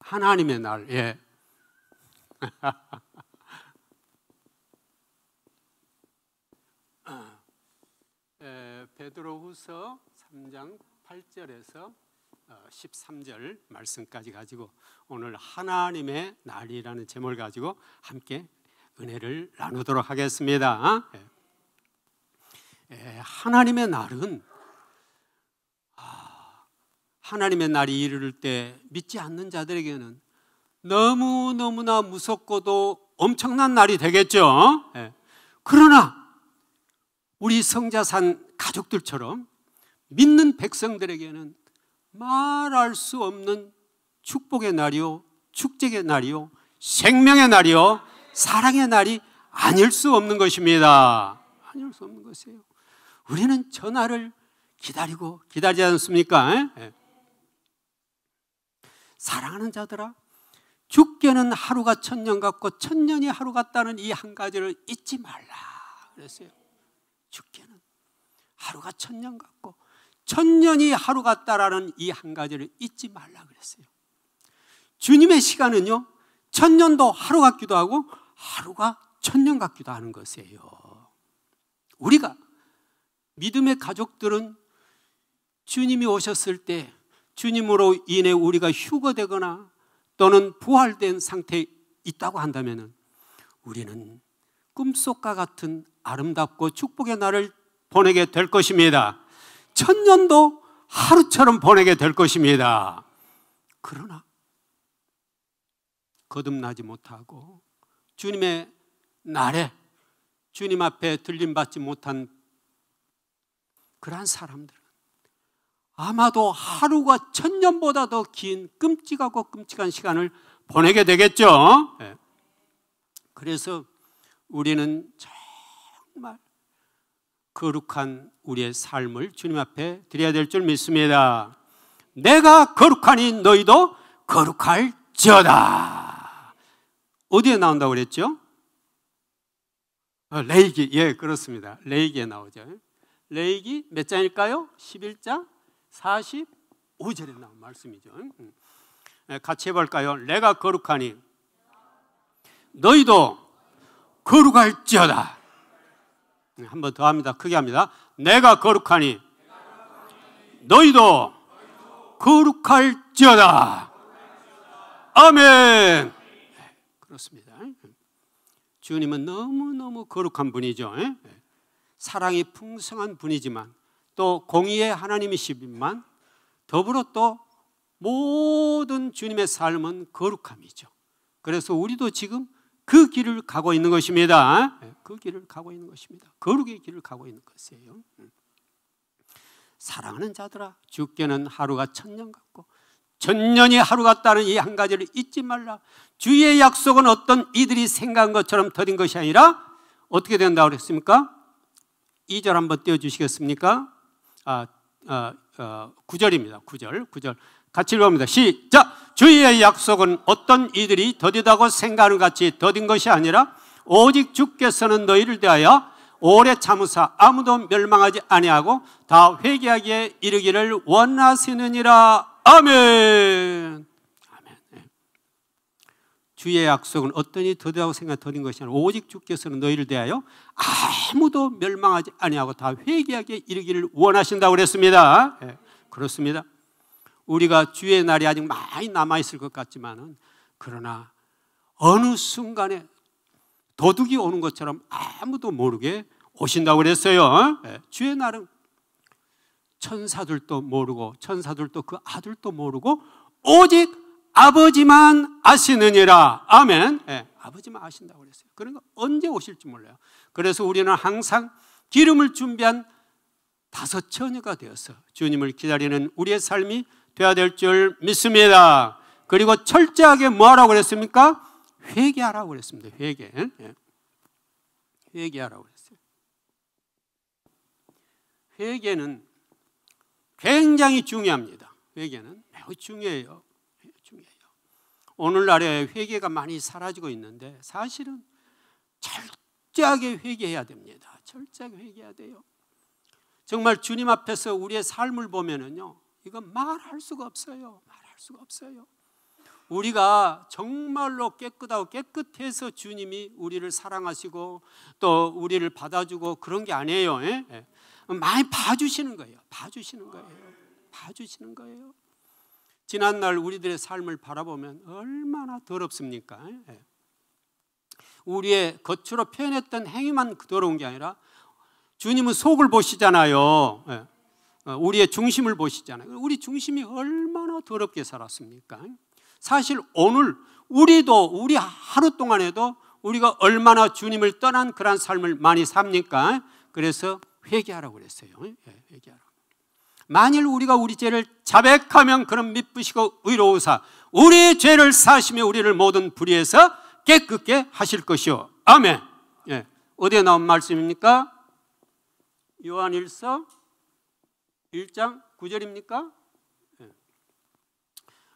하나님의 날. 예. 베드로후서 3장 8절에서 13절 말씀까지 가지고 오늘 하나님의 날이라는 제목을 가지고 함께 은혜를 나누도록 하겠습니다. 하나님의 날은 하나님의 날이 이르를 때 믿지 않는 자들에게는 너무너무나 무섭고도 엄청난 날이 되겠죠. 그러나 우리 성자산 가족들처럼 믿는 백성들에게는 말할 수 없는 축복의 날이요, 축제의 날이요, 생명의 날이요, 사랑의 날이 아닐 수 없는 것입니다. 아닐 수 없는 것이에요. 우리는 저 날을 기다리지 않습니까? 사랑하는 자들아, 죽게는 하루가 천년 같고 천년이 하루 같다는 이 한 가지를 잊지 말라 그랬어요. 죽게는 하루가 천년 같고 천년이 하루 같다라는 이 한 가지를 잊지 말라 그랬어요. 주님의 시간은요, 천년도 하루 같기도 하고 하루가 천년 같기도 하는 것이에요. 우리가 믿음의 가족들은 주님이 오셨을 때 주님으로 인해 우리가 휴거되거나 또는 부활된 상태에 있다고 한다면 우리는 꿈속과 같은 아름답고 축복의 날을 보내게 될 것입니다. 천년도 하루처럼 보내게 될 것입니다. 그러나 거듭나지 못하고 주님의 날에 주님 앞에 들림받지 못한 그러한 사람들은 아마도 하루가 천년보다 더 긴 끔찍하고 끔찍한 시간을 보내게 되겠죠. 그래서 우리는 정말 거룩한 우리의 삶을 주님 앞에 드려야 될 줄 믿습니다. 내가 거룩하니 너희도 거룩할지어다. 어디에 나온다고 그랬죠? 레위기. 예, 그렇습니다. 레위기에 나오죠. 레위기 몇 장일까요? 11장 45절에 나온 말씀이죠. 같이 해볼까요? 내가 거룩하니 너희도 거룩할지어다. 한 번 더 합니다. 크게 합니다. 내가 거룩하니 너희도 거룩할지어다. 아멘. 그렇습니다. 주님은 너무너무 거룩한 분이죠. 사랑이 풍성한 분이지만 또 공의의 하나님이시지만 더불어 또 모든 주님의 삶은 거룩함이죠. 그래서 우리도 지금 그 길을 가고 있는 것입니다. 그 길을 가고 있는 것입니다. 거룩의 길을 가고 있는 것이에요. 사랑하는 자들아, 죽게는 하루가 천년 같고 천년이 하루 같다는 이 한 가지를 잊지 말라. 주의 약속은 어떤 이들이 생각한 것처럼 더딘 것이 아니라 어떻게 된다고 그랬습니까? 2절 한번 띄워주시겠습니까? 9절입니다. 9절 같이 읽어봅니다. 시작. 주의 약속은 어떤 이들이 더디다고 생각하는 같이 더딘 것이 아니라 오직 주께서는 너희를 대하여 오래 참으사 아무도 멸망하지 아니하고 다 회개하기에 이르기를 원하시느니라. 아멘. 아멘. 주의 약속은 어떤 이들이 더디다고 생각 더딘 것이 아니라 오직 주께서는 너희를 대하여 아무도 멸망하지 아니하고 다 회개하기에 이르기를 원하신다고 그랬습니다. 그렇습니다. 우리가 주의 날이 아직 많이 남아있을 것 같지만은 그러나 어느 순간에 도둑이 오는 것처럼 아무도 모르게 오신다고 그랬어요. 주의 날은 천사들도 모르고 천사들도 그 아들도 모르고 오직 아버지만 아시느니라. 아멘. 아버지만 아신다고 그랬어요. 그러니까 언제 오실지 몰라요. 그래서 우리는 항상 기름을 준비한 다섯 처녀가 되어서 주님을 기다리는 우리의 삶이 되어야 될 줄 믿습니다. 그리고 철저하게 뭐 하라고 그랬습니까? 회개하라고 그랬습니다. 회개하라고 그랬어요. 회개는 굉장히 중요합니다. 회개는 매우 중요해요. 오늘날에 회개가 많이 사라지고 있는데 사실은 철저하게 회개해야 됩니다. 철저하게 회개해야 돼요. 정말 주님 앞에서 우리의 삶을 보면은요, 이건 말할 수가 없어요. 말할 수가 없어요. 우리가 정말로 깨끗하고 깨끗해서 주님이 우리를 사랑하시고 또 우리를 받아주고 그런 게 아니에요. 많이 봐주시는 거예요. 봐주시는 거예요. 지난날 우리들의 삶을 바라보면 얼마나 더럽습니까? 우리의 겉으로 표현했던 행위만 더러운 게 아니라 주님은 속을 보시잖아요. 우리의 중심을 보시잖아요. 우리 중심이 얼마나 더럽게 살았습니까? 사실 오늘 우리도 우리 하루 동안에도 우리가 얼마나 주님을 떠난 그런 삶을 많이 삽니까? 그래서 회개하라고 그랬어요. 회개하라고. 만일 우리가 우리 죄를 자백하면 그는 미쁘시고 의로우사 우리 죄를 사시며 우리를 모든 불의에서 깨끗게 하실 것이요. 아멘. 어디에 나온 말씀입니까? 요한일서 1장 9절입니까?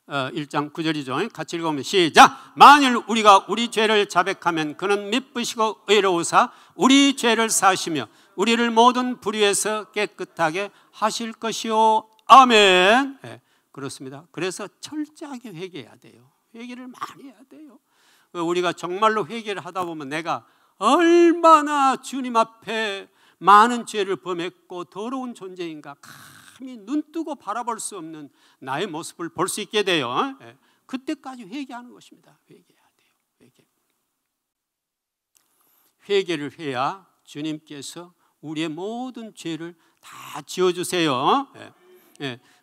1장 9절이죠. 같이 읽어보면 시작. 만일 우리가 우리 죄를 자백하면 그는 미쁘시고 의로우사 우리 죄를 사시며 우리를 모든 불의에서 깨끗하게 하실 것이요. 아멘. 그렇습니다. 그래서 철저하게 회개해야 돼요. 회개를 많이 해야 돼요. 우리가 정말로 회개를 하다 보면 내가 얼마나 주님 앞에 많은 죄를 범했고 더러운 존재인가 감히 눈뜨고 바라볼 수 없는 나의 모습을 볼 수 있게 돼요. 그때까지 회개하는 것입니다. 회개해야 돼요. 회개를 해야 주님께서 우리의 모든 죄를 다 지어주세요.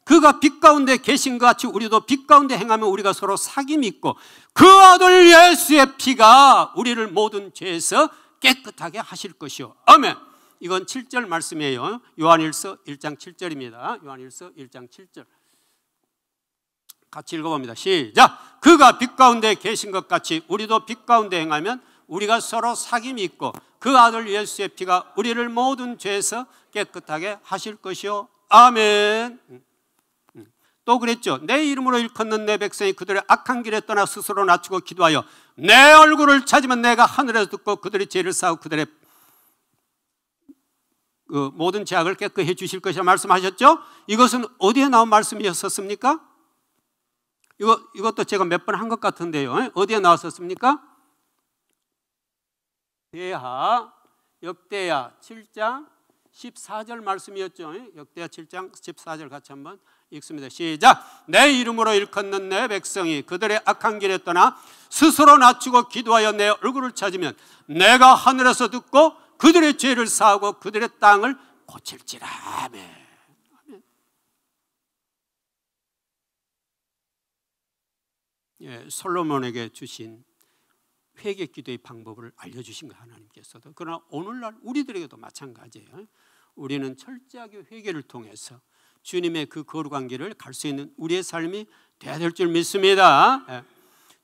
그가 빛 가운데 계신 것 같이 우리도 빛 가운데 행하면 우리가 서로 사귐이 있고 그 아들 예수의 피가 우리를 모든 죄에서 깨끗하게 하실 것이요. 아멘. 이건 7절 말씀이에요. 요한일서 1장 7절입니다. 요한일서 1장 7절 같이 읽어봅니다. 시작. 그가 빛 가운데 계신 것 같이 우리도 빛 가운데 행하면 우리가 서로 사귐이 있고 그 아들 예수의 피가 우리를 모든 죄에서 깨끗하게 하실 것이요. 아멘. 또 그랬죠. 내 이름으로 일컫는 내 백성이 그들의 악한 길에 떠나 스스로 낮추고 기도하여 내 얼굴을 찾으면 내가 하늘에서 듣고 그들의 죄를 사하고 그들의 모든 죄악을 깨끗해 주실 것이라 말씀하셨죠. 이것은 어디에 나온 말씀이었습니까? 이것도 제가 몇 번 한 것 같은데요. 어디에 나왔었습니까? 대하 역대하 7장 14절 말씀이었죠. 역대하 7장 14절 같이 한번 읽습니다. 시작. 내 이름으로 일컫는 내 백성이 그들의 악한 길에 떠나 스스로 낮추고 기도하여 내 얼굴을 찾으면 내가 하늘에서 듣고 그들의 죄를 사하고 그들의 땅을 고칠지라. 아멘. 솔로몬에게 주신 회개 기도의 방법을 알려주신 거 하나님께서도. 그러나 오늘날 우리들에게도 마찬가지예요. 우리는 철저하게 회개를 통해서 주님의 그 거룩한 길을 갈 수 있는 우리의 삶이 돼야 될 줄 믿습니다.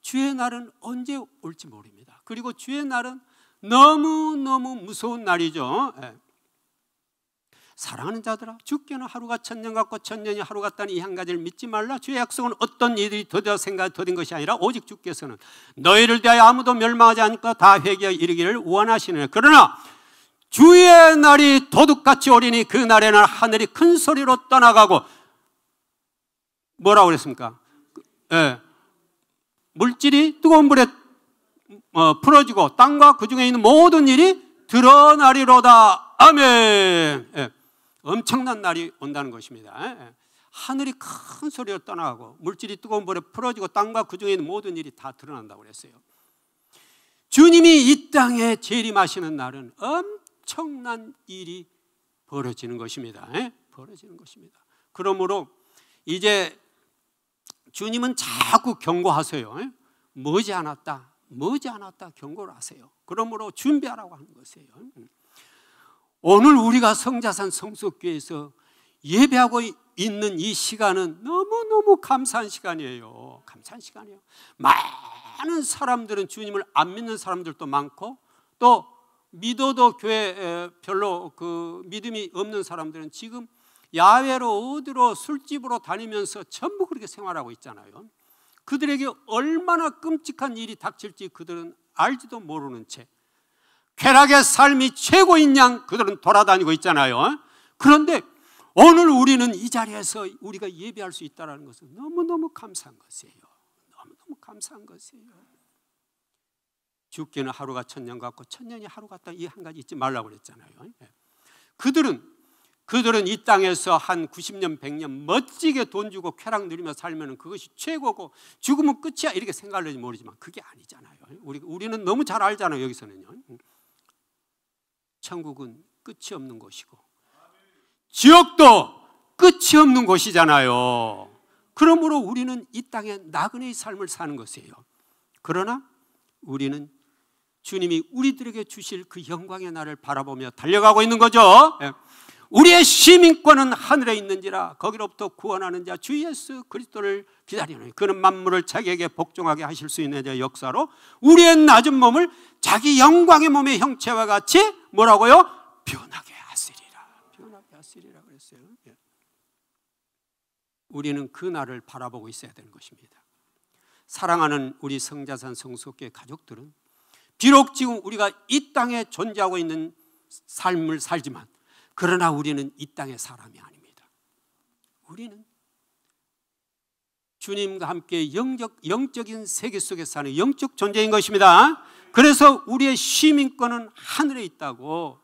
주의 날은 언제 올지 모릅니다. 그리고 주의 날은 너무너무 무서운 날이죠. 사랑하는 자들아, 주께는 하루가 천년 같고 천년이 하루 같다는 이 한 가지를 믿지 말라. 주의 약속은 어떤 이들이 더뎌 생각 더딘 것이 아니라 오직 주께서는 너희를 대하여 아무도 멸망하지 않고 다 회개하여 이르기를 원하시느니라. 그러나 주의 날이 도둑같이 오리니 그 날에는 하늘이 큰 소리로 떠나가고 뭐라고 그랬습니까? 물질이 뜨거운 불에 풀어지고 땅과 그 중에 있는 모든 일이 드러나리로다. 아멘. 엄청난 날이 온다는 것입니다. 하늘이 큰 소리로 떠나가고 물질이 뜨거운 불에 풀어지고 땅과 그 중에 있는 모든 일이 다 드러난다고 그랬어요. 주님이 이 땅에 재림하시는 날은 엄청난 일이 벌어지는 것입니다. 벌어지는 것입니다. 그러므로 이제 주님은 자꾸 경고하세요. 머지않았다 경고를 하세요. 그러므로 준비하라고 하는 것이에요. 오늘 우리가 성자산 성수교회에서 예배하고 있는 이 시간은 너무너무 감사한 시간이에요. 감사한 시간이에요. 많은 사람들은 주님을 안 믿는 사람들도 많고 또 믿어도 교회 별로 그 믿음이 없는 사람들은 지금 야외로 어디로 술집으로 다니면서 전부 그렇게 생활하고 있잖아요. 그들에게 얼마나 끔찍한 일이 닥칠지 그들은 알지도 모르는 채 쾌락의 삶이 최고인 양 그들은 돌아다니고 있잖아요. 그런데 오늘 우리는 이 자리에서 우리가 예배할 수 있다는 것은 너무너무 감사한 것이에요. 너무너무 감사한 것이에요. 죽기는 하루가 천년 같고 천년이 하루 같다. 이 한 가지 잊지 말라고 그랬잖아요. 그들은 이 땅에서 한 90년 100년 멋지게 돈 주고 쾌락 누리며 살면 그것이 최고고 죽으면 끝이야 이렇게 생각할지 모르지만 그게 아니잖아요. 우리는 너무 잘 알잖아요. 여기서는요, 천국은 끝이 없는 곳이고 지옥도 끝이 없는 곳이잖아요. 그러므로 우리는 이 땅에 나그네의 삶을 사는 것이에요. 그러나 우리는 주님이 우리들에게 주실 그 영광의 날을 바라보며 달려가고 있는 거죠. 우리의 시민권은 하늘에 있는지라 거기로부터 구원하는 자 주 예수 그리스도를 기다리노니 그는 만물을 자기에게 복종하게 하실 수 있는 자의 역사로 우리의 낮은 몸을 자기 영광의 몸의 형체와 같이 뭐라고요? 변하게 하시리라. 변하게 하시리라 그랬어요. 우리는 그 날을 바라보고 있어야 되는 것입니다. 사랑하는 우리 성자산 성수교회 가족들은 비록 지금 우리가 이 땅에 존재하고 있는 삶을 살지만 그러나 우리는 이 땅의 사람이 아닙니다. 우리는 주님과 함께 영적인 세계 속에 사는 영적 존재인 것입니다. 그래서 우리의 시민권은 하늘에 있다고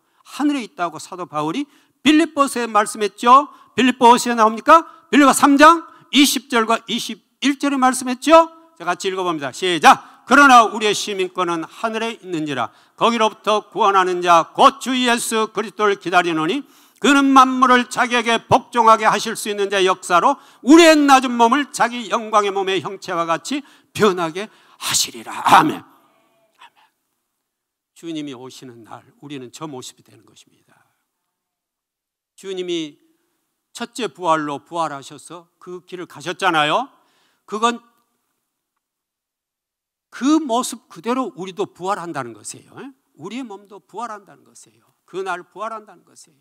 사도 바울이 빌립보서에 말씀했죠. 빌립보서에 나옵니까? 빌립보 3장 20절과 21절에 말씀했죠. 자, 같이 읽어봅니다. 시작. 그러나 우리의 시민권은 하늘에 있는지라 거기로부터 구원하는 자 곧 주 예수 그리스도를 기다리노니 그는 만물을 자기에게 복종하게 하실 수 있는 자의 역사로 우리의 낮은 몸을 자기 영광의 몸의 형체와 같이 변하게 하시리라. 아멘. 아멘. 주님이 오시는 날 우리는 저 모습이 되는 것입니다. 주님이 첫째 부활로 부활하셔서 그 길을 가셨잖아요. 그건 그 모습 그대로 우리도 부활한다는 것이에요. 우리의 몸도 부활한다는 것이에요. 그날 부활한다는 것이에요.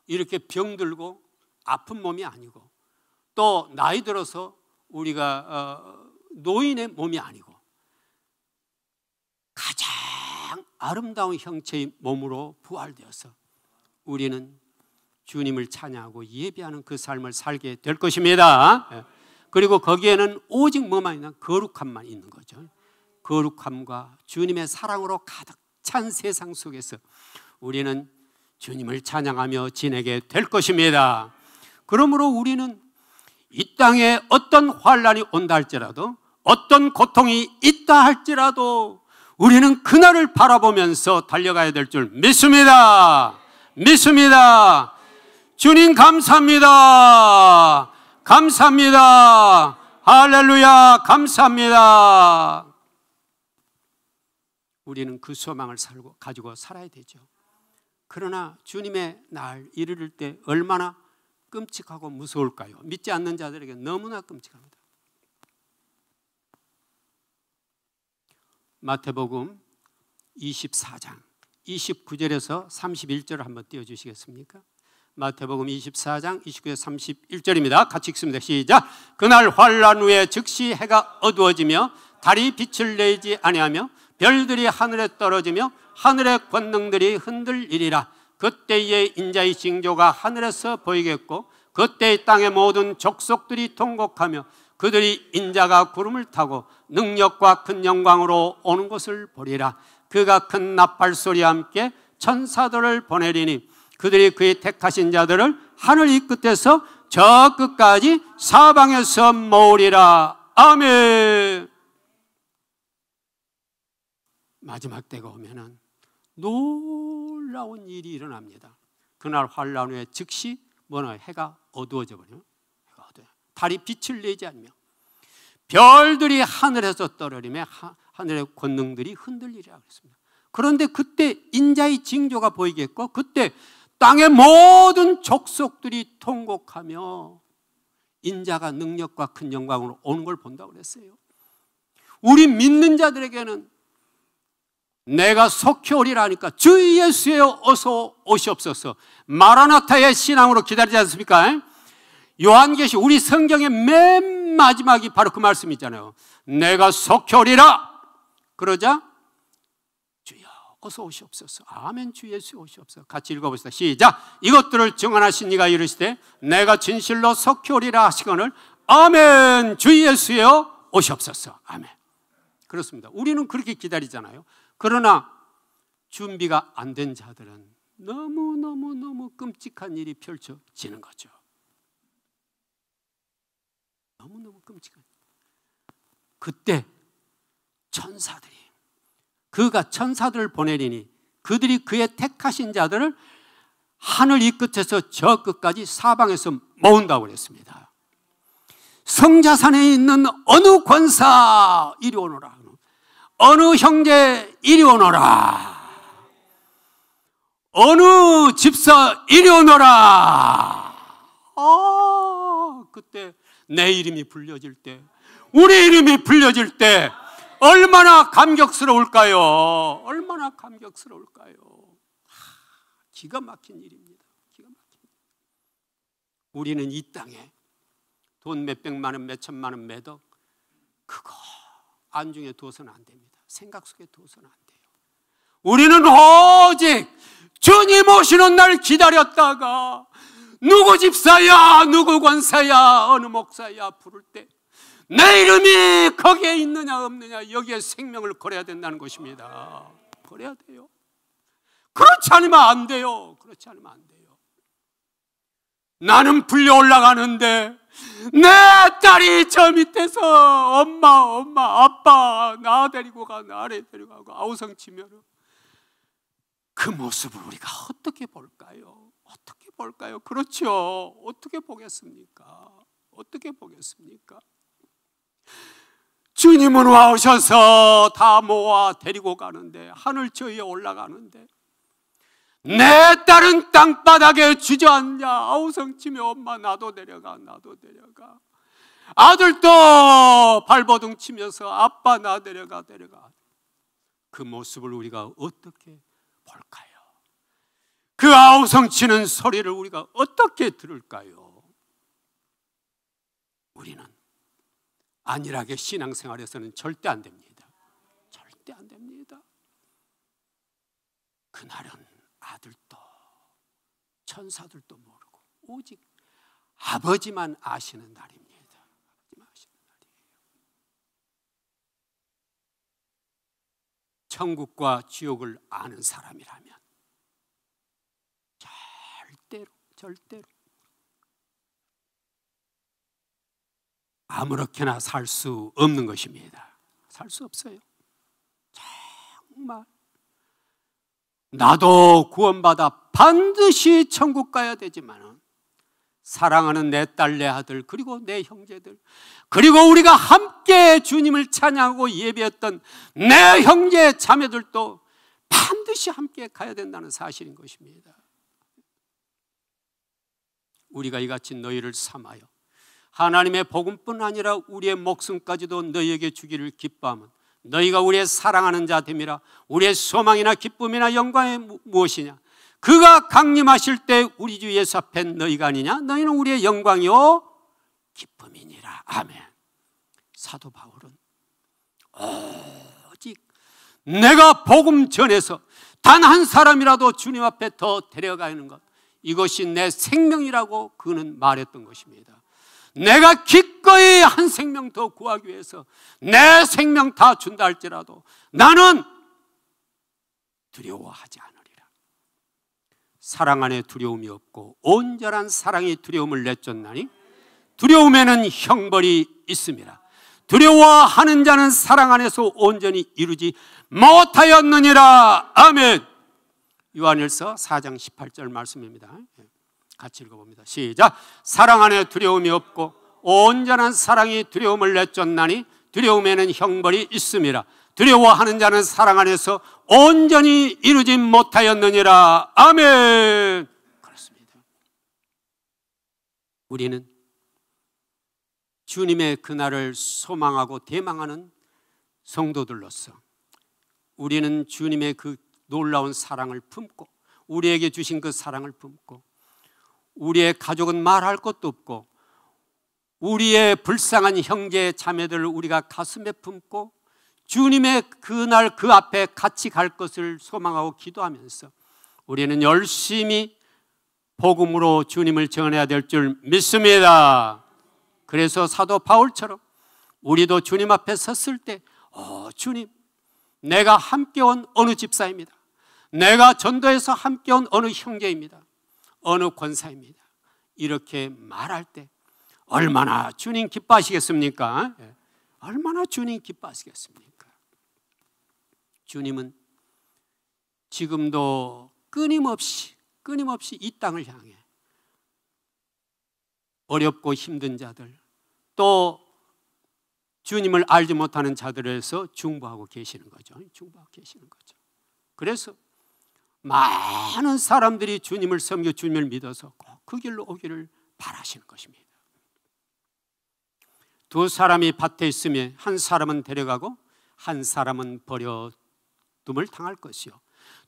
이렇게 병들고 아픈 몸이 아니고 또 나이 들어서 우리가 노인의 몸이 아니고 가장 아름다운 형체의 몸으로 부활되어서 우리는 주님을 찬양하고 예배하는 그 삶을 살게 될 것입니다. 그리고 거기에는 오직 뭐만 있나? 거룩함만 있는 거죠. 거룩함과 주님의 사랑으로 가득 찬 세상 속에서 우리는 주님을 찬양하며 지내게 될 것입니다. 그러므로 우리는 이 땅에 어떤 환난이 온다 할지라도 어떤 고통이 있다 할지라도 우리는 그날을 바라보면서 달려가야 될 줄 믿습니다. 믿습니다. 주님 감사합니다. 감사합니다. 할렐루야. 감사합니다. 우리는 그 소망을 가지고 살아야 되죠. 그러나 주님의 날 이르를 때 얼마나 끔찍하고 무서울까요? 믿지 않는 자들에게 너무나 끔찍합니다. 마태복음 24장 29절에서 31절을 한번 띄워주시겠습니까? 마태복음 24장 29에서 31절입니다. 같이 읽습니다. 시작. 그날 환난 후에 즉시 해가 어두워지며 달이 빛을 내지 아니하며 별들이 하늘에 떨어지며 하늘의 권능들이 흔들리리라. 그때에 인자의 징조가 하늘에서 보이겠고 그때 땅의 모든 족속들이 통곡하며 그들이 인자가 구름을 타고 능력과 큰 영광으로 오는 것을 보리라. 그가 큰 나팔 소리와 함께 천사들을 보내리니 그들이 그의 택하신 자들을 하늘 이 끝에서 저 끝까지 사방에서 모으리라. 아멘. 마지막 때가 오면은 놀라운 일이 일어납니다. 그날 환난 후에 즉시 해가 어두워져 버려요. 해가 어두워요. 달이 빛을 내지 않으며 별들이 하늘에서 떨어지며 하늘의 권능들이 흔들리리라 그랬습니다. 그런데 그때 인자의 징조가 보이겠고 그때 땅의 모든 족속들이 통곡하며 인자가 능력과 큰 영광으로 오는 걸 본다고 그랬어요. 우리 믿는 자들에게는 내가 속히 오리라니까 주 예수여 어서 오시옵소서. 마라나타의 신앙으로 기다리지 않습니까? 요한계시 우리 성경의 맨 마지막이 바로 그 말씀 있잖아요. 내가 속히 오리라. 그러자 주여 어서 오시옵소서. 아멘. 주 예수 오시옵소서. 같이 읽어봅시다. 시작. 이것들을 증언하신 이가 이르시되 내가 진실로 속히 오리라 하시거늘 아멘. 주 예수여 오시옵소서. 아멘. 그렇습니다. 우리는 그렇게 기다리잖아요. 그러나 준비가 안 된 자들은 너무 끔찍한 일이 펼쳐지는 거죠. 너무너무 끔찍한. 그때 천사들이, 그가 천사들을 보내리니 그들이 그의 택하신 자들을 하늘 이 끝에서 저 끝까지 사방에서 모은다고 그랬습니다. 성자산에 있는 어느 권사 이리 오너라, 어느 형제 이리 오너라, 어느 집사 이리 오너라. 그때 내 이름이 불려질 때, 우리 이름이 불려질 때 얼마나 감격스러울까요? 얼마나 감격스러울까요? 기가 막힌 일입니다. 기가 막힌 일. 우리는 이 땅에 돈 몇백만 원, 몇천만 원 매덕, 그거 안중에 둬서는 안 됩니다. 생각 속에 둬서는 안 돼요. 우리는 오직 주님 오시는 날 기다렸다가 누구 집사야, 누구 권사야, 어느 목사야 부를 때 내 이름이 거기에 있느냐 없느냐, 여기에 생명을 걸어야 된다는 것입니다. 걸어야 돼요. 그렇지 않으면 안 돼요. 그렇지 않으면 안 돼요. 나는 불려 올라가는데 내 딸이 저 밑에서 엄마, 아빠 나 데리고 가, 나를 데리고 가고 아우성치면 그 모습을 우리가 어떻게 볼까요? 어떻게 볼까요? 그렇죠. 어떻게 보겠습니까? 어떻게 보겠습니까? 주님은 와오셔서 다 모아 데리고 가는데, 하늘 저 위에 올라가는데 내 딸은 땅바닥에 주저앉아 아우성치며 엄마 나도 데려가, 나도 데려가. 아들도 발버둥 치면서 아빠 나 데려가, 데려가. 그 모습을 우리가 어떻게 볼까요? 그 아우성치는 소리를 우리가 어떻게 들을까요? 우리는 안일하게 신앙생활에서는 절대 안 됩니다. 절대 안 됩니다. 그날은 아들도 천사들도 모르고 오직 아버지만 아시는 날입니다. 아버지만 아시는 날이에요. 천국과 지옥을 아는 사람이라면 절대로 아무렇게나 살 수 없는 것입니다. 살 수 없어요. 정말 나도 구원받아 반드시 천국 가야 되지만 사랑하는 내 딸, 내 아들, 그리고 내 형제들, 그리고 우리가 함께 주님을 찬양하고 예배했던 내 형제 자매들도 반드시 함께 가야 된다는 사실인 것입니다. 우리가 이같이 너희를 삼하여 하나님의 복음뿐 아니라 우리의 목숨까지도 너희에게 주기를 기뻐하면 너희가 우리의 사랑하는 자 됨이라. 우리의 소망이나 기쁨이나 영광이 무엇이냐? 그가 강림하실 때 우리 주 예수 앞에 너희가 아니냐? 너희는 우리의 영광이요 기쁨이니라. 아멘. 사도 바울은 오직 내가 복음 전해서 단 한 사람이라도 주님 앞에 더 데려가는 것, 이것이 내 생명이라고 그는 말했던 것입니다. 내가 기꺼이 한 생명 더 구하기 위해서 내 생명 다 준다 할지라도 나는 두려워하지 않으리라. 사랑 안에 두려움이 없고 온전한 사랑이 두려움을 내쫓나니 두려움에는 형벌이 있음이라. 두려워하는 자는 사랑 안에서 온전히 이루지 못하였느니라. 아멘. 요한일서 4장 18절 말씀입니다. 같이 읽어봅니다. 시작. 사랑 안에 두려움이 없고 온전한 사랑이 두려움을 내쫓나니 두려움에는 형벌이 있음이라. 두려워하는 자는 사랑 안에서 온전히 이루지 못하였느니라. 아멘. 그렇습니다. 우리는 주님의 그날을 소망하고 대망하는 성도들로서 우리는 주님의 그 놀라운 사랑을 품고 우리에게 주신 그 사랑을 품고 우리의 가족은 말할 것도 없고 우리의 불쌍한 형제 자매들을 우리가 가슴에 품고 주님의 그날 그 앞에 같이 갈 것을 소망하고 기도하면서 우리는 열심히 복음으로 주님을 전해야 될 줄 믿습니다. 그래서 사도 바울처럼 우리도 주님 앞에 섰을 때 주님, 내가 함께 온 어느 집사입니다. 내가 전도해서 함께 온 어느 형제입니다. 어느 권사입니다. 이렇게 말할 때 얼마나 주님 기뻐하시겠습니까? 얼마나 주님 기뻐하시겠습니까? 주님은 지금도 끊임없이 이 땅을 향해 어렵고 힘든 자들, 또 주님을 알지 못하는 자들에서 중보하고 계시는 거죠. 중보하고 계시는 거죠. 그래서 많은 사람들이 주님을 섬겨 주님을 믿어서 꼭 그 길로 오기를 바라시는 것입니다. 두 사람이 밭에 있으면 한 사람은 데려가고 한 사람은 버려둠을 당할 것이요,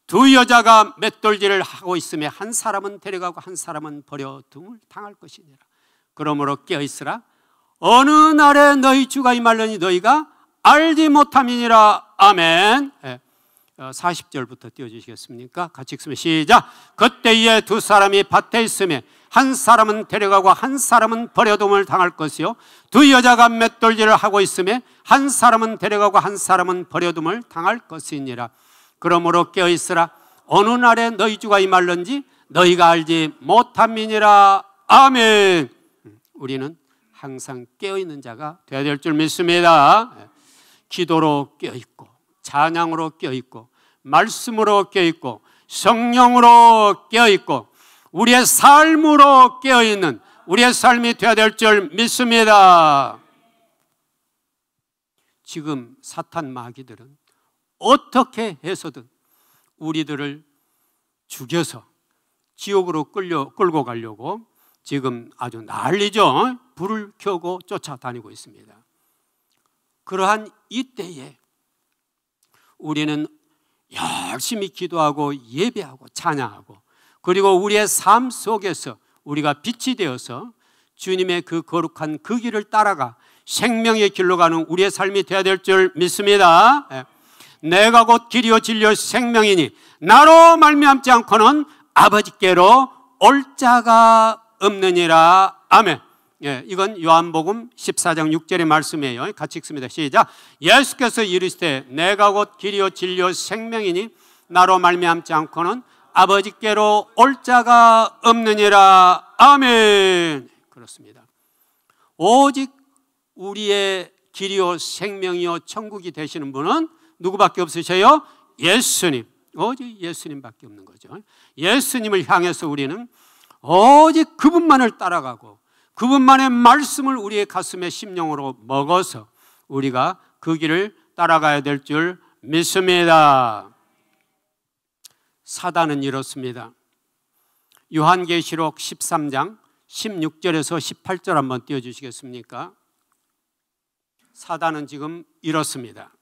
두 여자가 맷돌질을 하고 있으면 한 사람은 데려가고 한 사람은 버려둠을 당할 것이니라. 그러므로 깨어있으라. 어느 날에 너희 주가 임하려니 너희가 알지 못함이니라. 아멘. 40절부터 띄워주시겠습니까? 같이 읽으면 시작. 그때에 두 사람이 밭에 있으면 한 사람은 데려가고 한 사람은 버려둠을 당할 것이요, 두 여자가 맷돌질을 하고 있으면 한 사람은 데려가고 한 사람은 버려둠을 당할 것이니라. 그러므로 깨어있으라. 어느 날에 너희 주가 임할런지 너희가 알지 못함이니라. 아멘. 우리는 항상 깨어있는 자가 되어야 될 줄 믿습니다. 기도로 깨어있고, 찬양으로 깨어있고, 말씀으로 깨어있고, 성령으로 깨어있고, 우리의 삶으로 깨어있는 우리의 삶이 되어야 될 줄 믿습니다. 지금 사탄 마귀들은 어떻게 해서든 우리들을 죽여서 지옥으로 끌고 가려고 지금 아주 난리죠. 불을 켜고 쫓아다니고 있습니다. 그러한 이때에 우리는 열심히 기도하고 예배하고 찬양하고, 그리고 우리의 삶 속에서 우리가 빛이 되어서 주님의 그 거룩한 그 길을 따라가 생명의 길로 가는 우리의 삶이 되어야 될 줄 믿습니다. 내가 곧 길이요 진리요 생명이니 나로 말미암지 않고는 아버지께로 올 자가 없느니라. 아멘. 이건 요한복음 14장 6절의 말씀이에요. 같이 읽습니다. 시작. 예수께서 이르시되 내가 곧 길이요 진리요 생명이니 나로 말미암지 않고는 아버지께로 올 자가 없느니라. 아멘. 그렇습니다. 오직 우리의 길이요 생명이요 천국이 되시는 분은 누구밖에 없으세요? 예수님. 오직 예수님밖에 없는 거죠. 예수님을 향해서 우리는 오직 그분만을 따라가고 그분만의 말씀을 우리의 가슴에 심령으로 먹어서 우리가 그 길을 따라가야 될 줄 믿습니다. 사단은 이렇습니다. 요한계시록 13장 16절에서 18절 한번 띄워주시겠습니까? 사단은 지금 이렇습니다.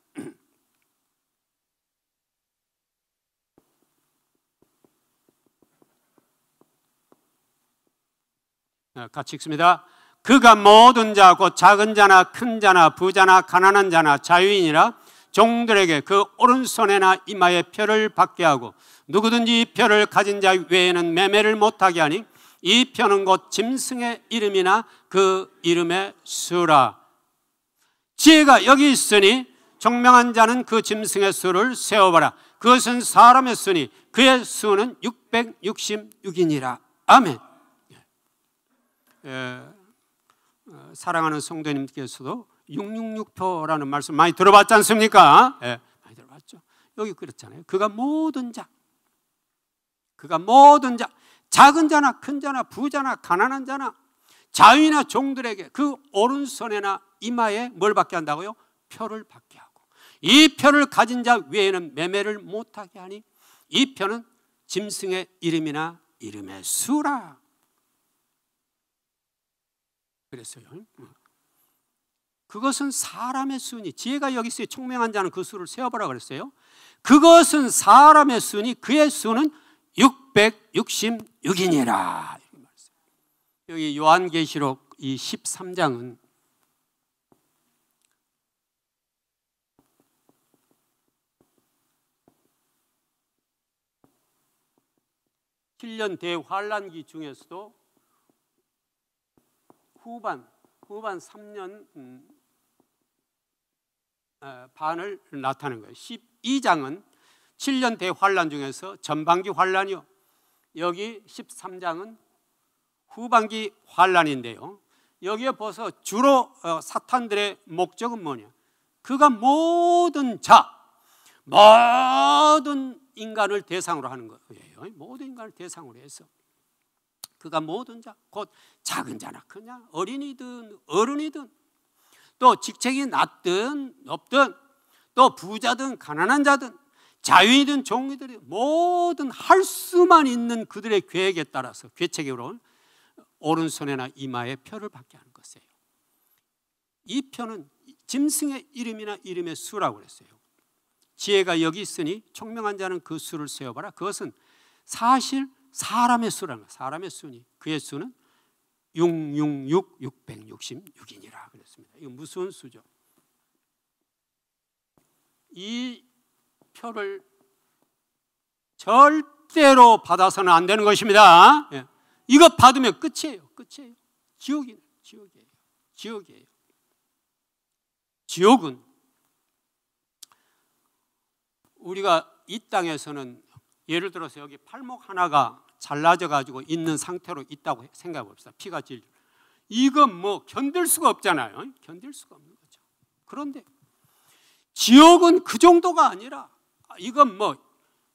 같이 읽습니다. 그가 모든 자 곧 작은 자나 큰 자나 부자나 가난한 자나 자유인이라 종들에게 그 오른손에나 이마에 표를 받게 하고 누구든지 이 표를 가진 자 외에는 매매를 못하게 하니 이 표는 곧 짐승의 이름이나 그 이름의 수라. 지혜가 여기 있으니 총명한 자는 그 짐승의 수를 세어봐라. 그것은 사람의 수니 그의 수는 666이니라. 아멘. 사랑하는 성도님께서도 666표라는 말씀 많이 들어봤지 않습니까? 많이 들어봤죠. 여기 그렇잖아요. 그가 모든 자, 작은 자나 큰 자나 부자나 가난한 자나 자유나 종들에게 그 오른손에나 이마에 뭘 받게 한다고요? 표를 받게 하고 이 표를 가진 자 외에는 매매를 못하게 하니 이 표는 짐승의 이름이나 이름의 수라. 그랬어요. 그것은 사람의 수니, 지혜가 여기 있어요. 총명한 자는 그 수를 세어보라 그랬어요. 그것은 사람의 수니 그의 수는 666이니라. 여기 요한계시록 이 13장은 (7년) 대환란기 중에서도 후반 후반 3년 반을 나타낸 거예요. 12장은 7년 대환란 중에서 전반기 환란이요, 여기 13장은 후반기 환란인데요, 여기에 보서 주로 사탄들의 목적은 뭐냐, 그가 모든 모든 인간을 대상으로 하는 거예요. 모든 인간을 대상으로 해서 그가 모든 자, 곧 작은 자나 큰 자, 어린이든 어른이든, 또 직책이 낮든 높든, 또 부자든 가난한 자든, 자유이든 종이든, 모든 할 수만 있는 그들의 계획에 따라서 괴책으로 오른손이나 이마에 표를 받게 하는 것이에요. 이 표는 짐승의 이름이나 이름의 수라고 그랬어요. 지혜가 여기 있으니 총명한 자는 그 수를 세어봐라. 그것은 사실 사람의 수라는 거예요. 사람의 수니 그의 수는 666, 666이니라 그랬습니다. 이거 무서운 수죠. 이 표를 절대로 받아서는 안 되는 것입니다. 예. 이거 받으면 끝이에요. 끝이에요. 지옥이에요. 지옥이에요. 지옥은 우리가 이 땅에서는 예를 들어서 여기 팔목 하나가 잘라져 가지고 있는 상태로 있다고 생각해 봅시다. 피가 질질. 이건 뭐 견딜 수가 없잖아요. 견딜 수가 없는 거죠. 그런데 지옥은 그 정도가 아니라 이건 뭐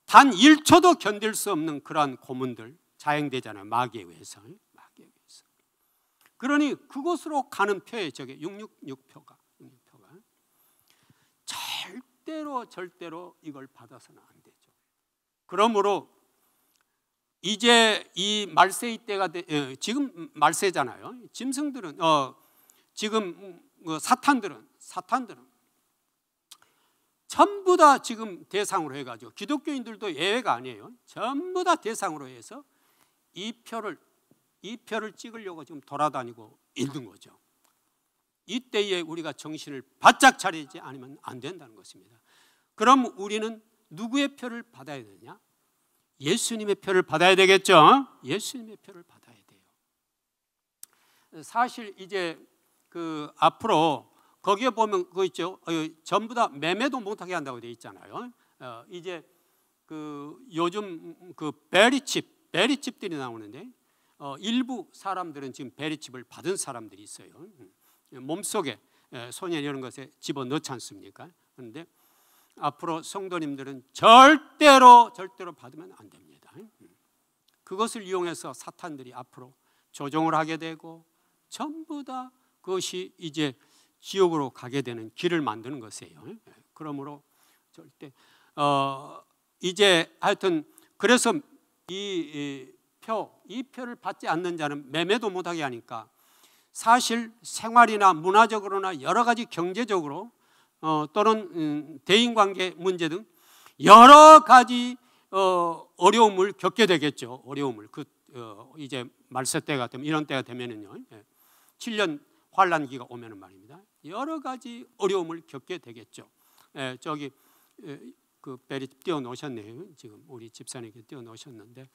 단 1초도 견딜 수 없는 그러한 고문들 자행되잖아요. 마귀에 의해서. 그러니 그곳으로 가는 표에 저게 666표가 절대로 이걸 받아서는 안 되죠. 그러므로 이제 이 말세의 때가 지금 말세잖아요. 짐승들은 지금 사탄들은 전부 다 지금 대상으로 해가지고, 기독교인들도 예외가 아니에요. 전부 다 대상으로 해서 이 표를 찍으려고 지금 돌아다니고 있는 거죠. 이때에 우리가 정신을 바짝 차리지 않으면 안 된다는 것입니다. 그럼 우리는 누구의 표를 받아야 되냐? 예수님의 표를 받아야 되겠죠. 예수님의 표를 받아야 돼요. 사실 이제 그 앞으로 거기에 보면 그거 있죠. 전부 다 매매도 못하게 한다고 되어 있잖아요. 이제 그 요즘 그 베리칩들이 나오는데 일부 사람들은 지금 베리칩을 받은 사람들이 있어요. 몸속에 소년 이런 것에 집어넣지 않습니까? 그런데 앞으로 성도님들은 절대로 받으면 안 됩니다. 그것을 이용해서 사탄들이 앞으로 조종을 하게 되고 전부 다 그것이 이제 지옥으로 가게 되는 길을 만드는 것이에요. 그러므로 절대 이제 하여튼 그래서 이 표를 받지 않는 자는 매매도 못하게 하니까 사실 생활이나 문화적으로나 여러 가지 경제적으로 또는 대인관계 문제 등 여러 가지 어려움을 겪게 되겠죠. 어려움을 이제 말세 때가 되면 이런 때가 되면은요, 7년 환란기가 오면은 말입니다. 여러 가지 어려움을 겪게 되겠죠. 저기 그 베리 띄워 놓으셨네요. 지금 우리 집사님께 띄워 놓으셨는데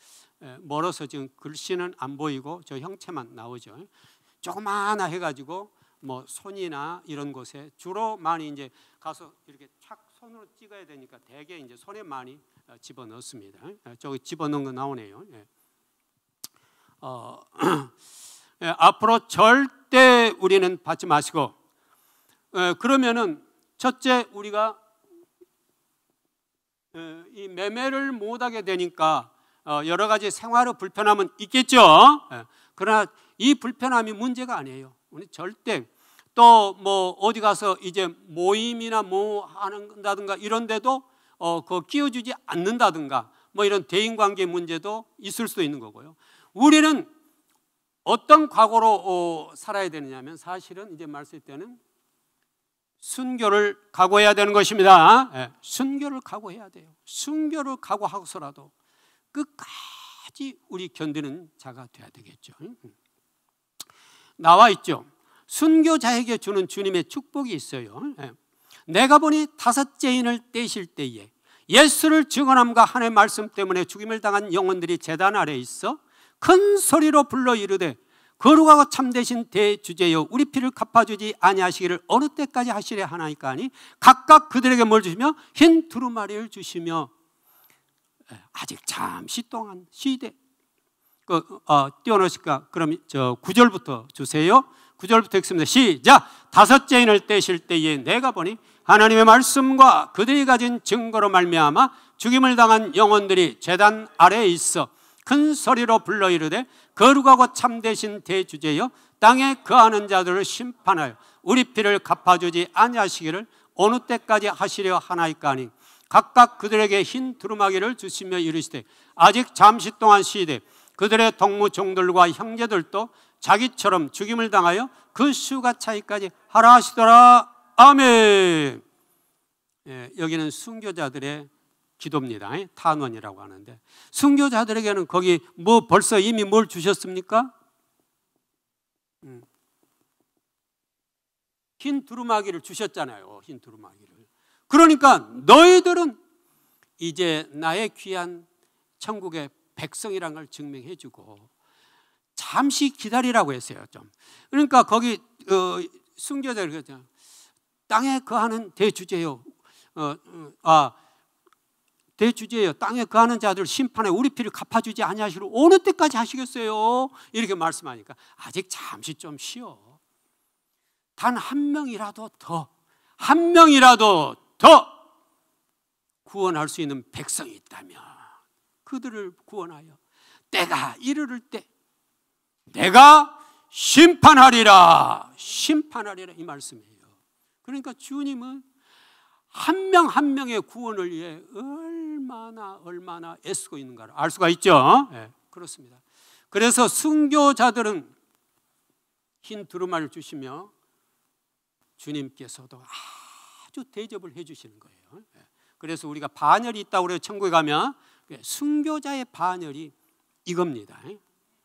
멀어서 지금 글씨는 안 보이고 저 형체만 나오죠. 조그마하나 해가지고 뭐 손이나 이런 곳에 주로 많이 이제 가서 이렇게 착 손으로 찍어야 되니까 대개 이제 손에 많이 집어 넣습니다. 저기 집어 넣은 거 나오네요. 앞으로 절대 우리는 받지 마시고, 그러면은 첫째 우리가 이 매매를 못하게 되니까 여러 가지 생활의 불편함은 있겠죠. 그러나 이 불편함이 문제가 아니에요. 우리 절대 또 뭐 어디 가서 이제 모임이나 뭐 한다든가 이런 데도 그거 끼워주지 않는다든가 뭐 이런 대인관계 문제도 있을 수도 있는 거고요. 우리는 어떤 각오로 살아야 되느냐면 사실은 이제 말씀 때는 순교를 각오해야 되는 것입니다. 순교를 각오해야 돼요. 순교를 각오하고서라도 끝까지 우리 견디는 자가 돼야 되겠죠. 나와 있죠. 순교자에게 주는 주님의 축복이 있어요. 내가 보니 5째인을 떼실 때에 예수를 증언함과 하나님의 말씀 때문에 죽임을 당한 영혼들이 제단 아래에 있어 큰 소리로 불러 이르되 거룩하고 참되신 대주제여 우리 피를 갚아주지 아니하시기를 어느 때까지 하시려 하나이까 하니 각각 그들에게 뭘 주시며 흰 두루마리를 주시며 아직 잠시 동안 쉬되 띄워놓으실까? 그럼 9절부터 주세요. 9절부터 읽습니다. 시작. 다섯째 인을 떼실 때에 내가 보니 하나님의 말씀과 그들이 가진 증거로 말미암아 죽임을 당한 영혼들이 제단 아래에 있어 큰 소리로 불러 이르되 거룩하고 참되신 대주제여 땅에 거하는 자들을 심판하여 우리 피를 갚아주지 아니하시기를 어느 때까지 하시려 하나이까 하니 각각 그들에게 흰 두루마기를 주시며 이르시되 아직 잠시 동안 쉬되 그들의 동무종들과 형제들도 자기처럼 죽임을 당하여 그 수가 차이까지 하라 하시더라. 아멘. 여기는 순교자들의 기도입니다. 탄원이라고 하는데 순교자들에게는 거기 벌써 이미 뭘 주셨습니까? 흰 두루마기를 주셨잖아요. 흰 두루마기를. 그러니까 너희들은 이제 나의 귀한 천국의 백성이라는 걸 증명해 주고 잠시 기다리라고 했어요. 좀. 그러니까 거기 순교자들 그랬잖아요. 땅에 거하는 대주제요. 대주제여 땅에 거하는 자들 심판에 우리 피를 갚아주지 아니하시기로 어느 때까지 하시겠어요? 이렇게 말씀하니까 아직 잠시 좀 쉬어. 단 한 명이라도 더 구원할 수 있는 백성이 있다면 그들을 구원하여 때가 이르를 때 내가 심판하리라 이 말씀이에요. 그러니까 주님은 한 명 한 명의 구원을 위해 얼마나 애쓰고 있는가를 알 수가 있죠. 네, 그렇습니다. 그래서 순교자들은 흰 두루마리를 주시며 주님께서도 아주 대접을 해주시는 거예요. 그래서 우리가 반열이 있다고 그래요. 천국에 가면 순교자의 반열이 이겁니다.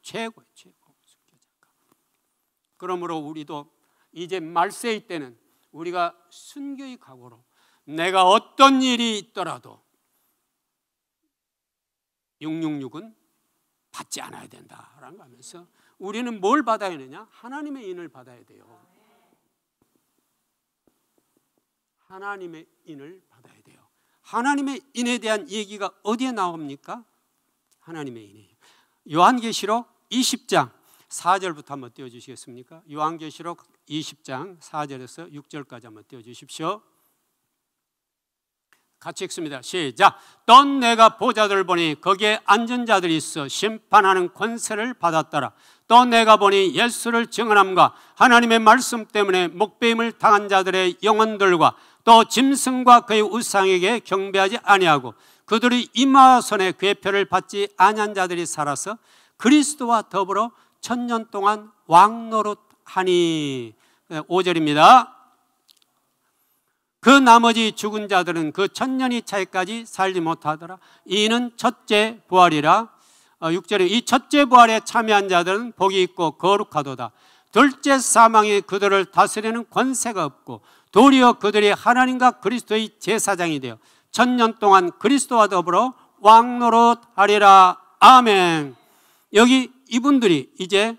최고예요. 순교자가. 그러므로 우리도 이제 말세의 때는 우리가 순교의 각오로 내가 어떤 일이 있더라도 666은 받지 않아야 된다라는 거 하면서 우리는 뭘 받아야 되냐? 하나님의 인을 받아야 돼요. 하나님의 인을 받아야 돼요. 하나님의 인에 대한 얘기가 어디에 나옵니까? 하나님의 인이에요. 요한계시록 20장 4절부터 한번 띄워주시겠습니까? 요한계시록 20장 4절에서 6절까지 한번 띄워주십시오. 같이 읽습니다. 시작. 또 내가 보좌들을 보니 거기에 앉은 자들이 있어 심판하는 권세를 받았더라. 또 내가 보니 예수를 증언함과 하나님의 말씀 때문에 목배임을 당한 자들의 영혼들과 또 짐승과 그의 우상에게 경배하지 아니하고 그들의 이마손에 그의 표를 받지 아니한 자들이 살아서 그리스도와 더불어 1000년 동안 왕노릇하니. 5절입니다. 그 나머지 죽은 자들은 그 1000년이 차이까지 살지 못하더라. 이는 첫째 부활이라. 6절에 이 첫째 부활에 참여한 자들은 복이 있고 거룩하도다. 둘째 사망이 그들을 다스리는 권세가 없고 도리어 그들이 하나님과 그리스도의 제사장이 되어 1000년 동안 그리스도와 더불어 왕노릇하리라. 아멘. 여기 이분들이 이제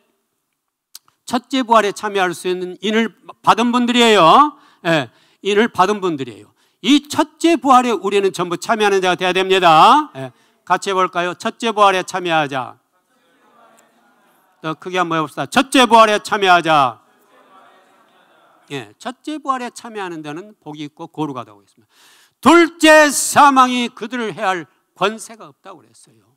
첫째 부활에 참여할 수 있는 인을 받은 분들이에요. 예, 인을 받은 분들이에요. 이 첫째 부활에 우리는 전부 참여하는 자가 되어야 됩니다. 예, 같이 해볼까요? 첫째 부활에 참여하자. 더 크게 한번 해봅시다. 첫째 부활에 참여하자. 예, 첫째 부활에 참여하는 데는 복이 있고 거룩하다고 했습니다. 둘째 사망이 그들을 해할 권세가 없다고 그랬어요.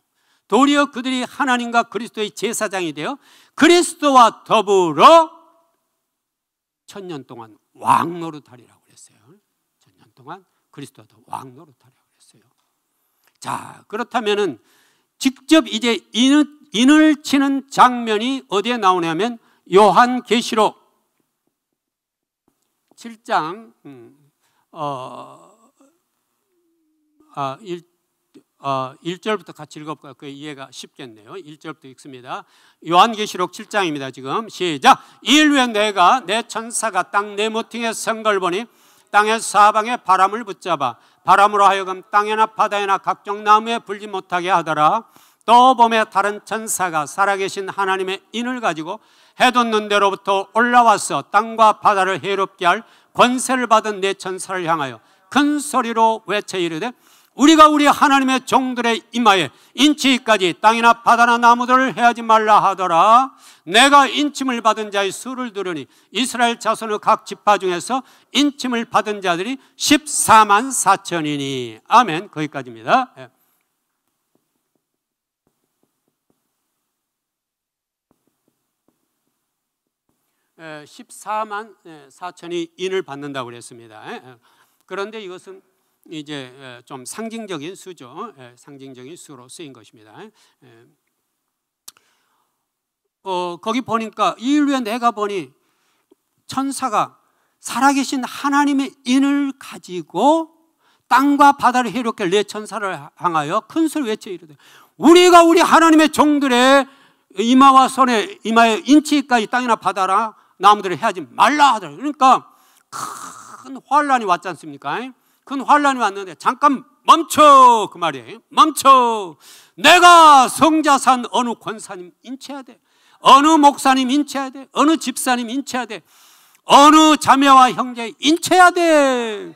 도리어 그들이 하나님과 그리스도의 제사장이 되어 그리스도와 더불어 1000년 동안 왕노릇하리라고 그랬어요. 1000년 동안 그리스도와 더불어 왕노릇하리라고 그랬어요. 자, 그렇다면은 직접 이제 인을 치는 장면이 어디에 나오냐면 요한계시록 7장 1절부터 같이 읽어볼까요? 그 이해가 쉽겠네요. 1절부터 읽습니다. 요한계시록 7장입니다. 지금 시작. 이일 후에 내가 내 천사가 땅 네모팅에 선 걸 보니 땅의 사방에 바람을 붙잡아 바람으로 하여금 땅에나 바다에나 각종 나무에 불지 못하게 하더라. 또 봄에 다른 천사가 살아계신 하나님의 인을 가지고 해돋는 데로부터 올라와서 땅과 바다를 해롭게 할 권세를 받은 내 천사를 향하여 큰 소리로 외쳐 이르되 우리가 우리 하나님의 종들의 이마에 인치기까지 땅이나 바다나 나무들을 해하지 말라 하더라. 내가 인침을 받은 자의 수를 들으니 이스라엘 자손의 각 지파 중에서 인침을 받은 자들이 14만 4천이니. 아멘. 거기까지입니다. 14만 4천이 인을 받는다고 그랬습니다. 그런데 이것은 이제 좀 상징적인 수죠. 상징적인 수로 쓰인 것입니다. 거기 보니까 이 일 후에 내가 보니 천사가 살아계신 하나님의 인을 가지고 땅과 바다를 해롭게 내 천사를 향하여 큰 소리 외쳐 이르되 우리가 우리 하나님의 종들의 이마와 손에 이마에 인치까지 땅이나 바다라 나무들을 해하지 말라 하더라. 그러니까 큰 환란이 왔지 않습니까? 큰 환란이 왔는데 잠깐 멈춰, 그 말이에요. 멈춰. 내가 성자산 어느 권사님 인치해야 돼. 어느 목사님 인치해야 돼. 어느 집사님 인치해야 돼. 어느 자매와 형제 인치해야 돼.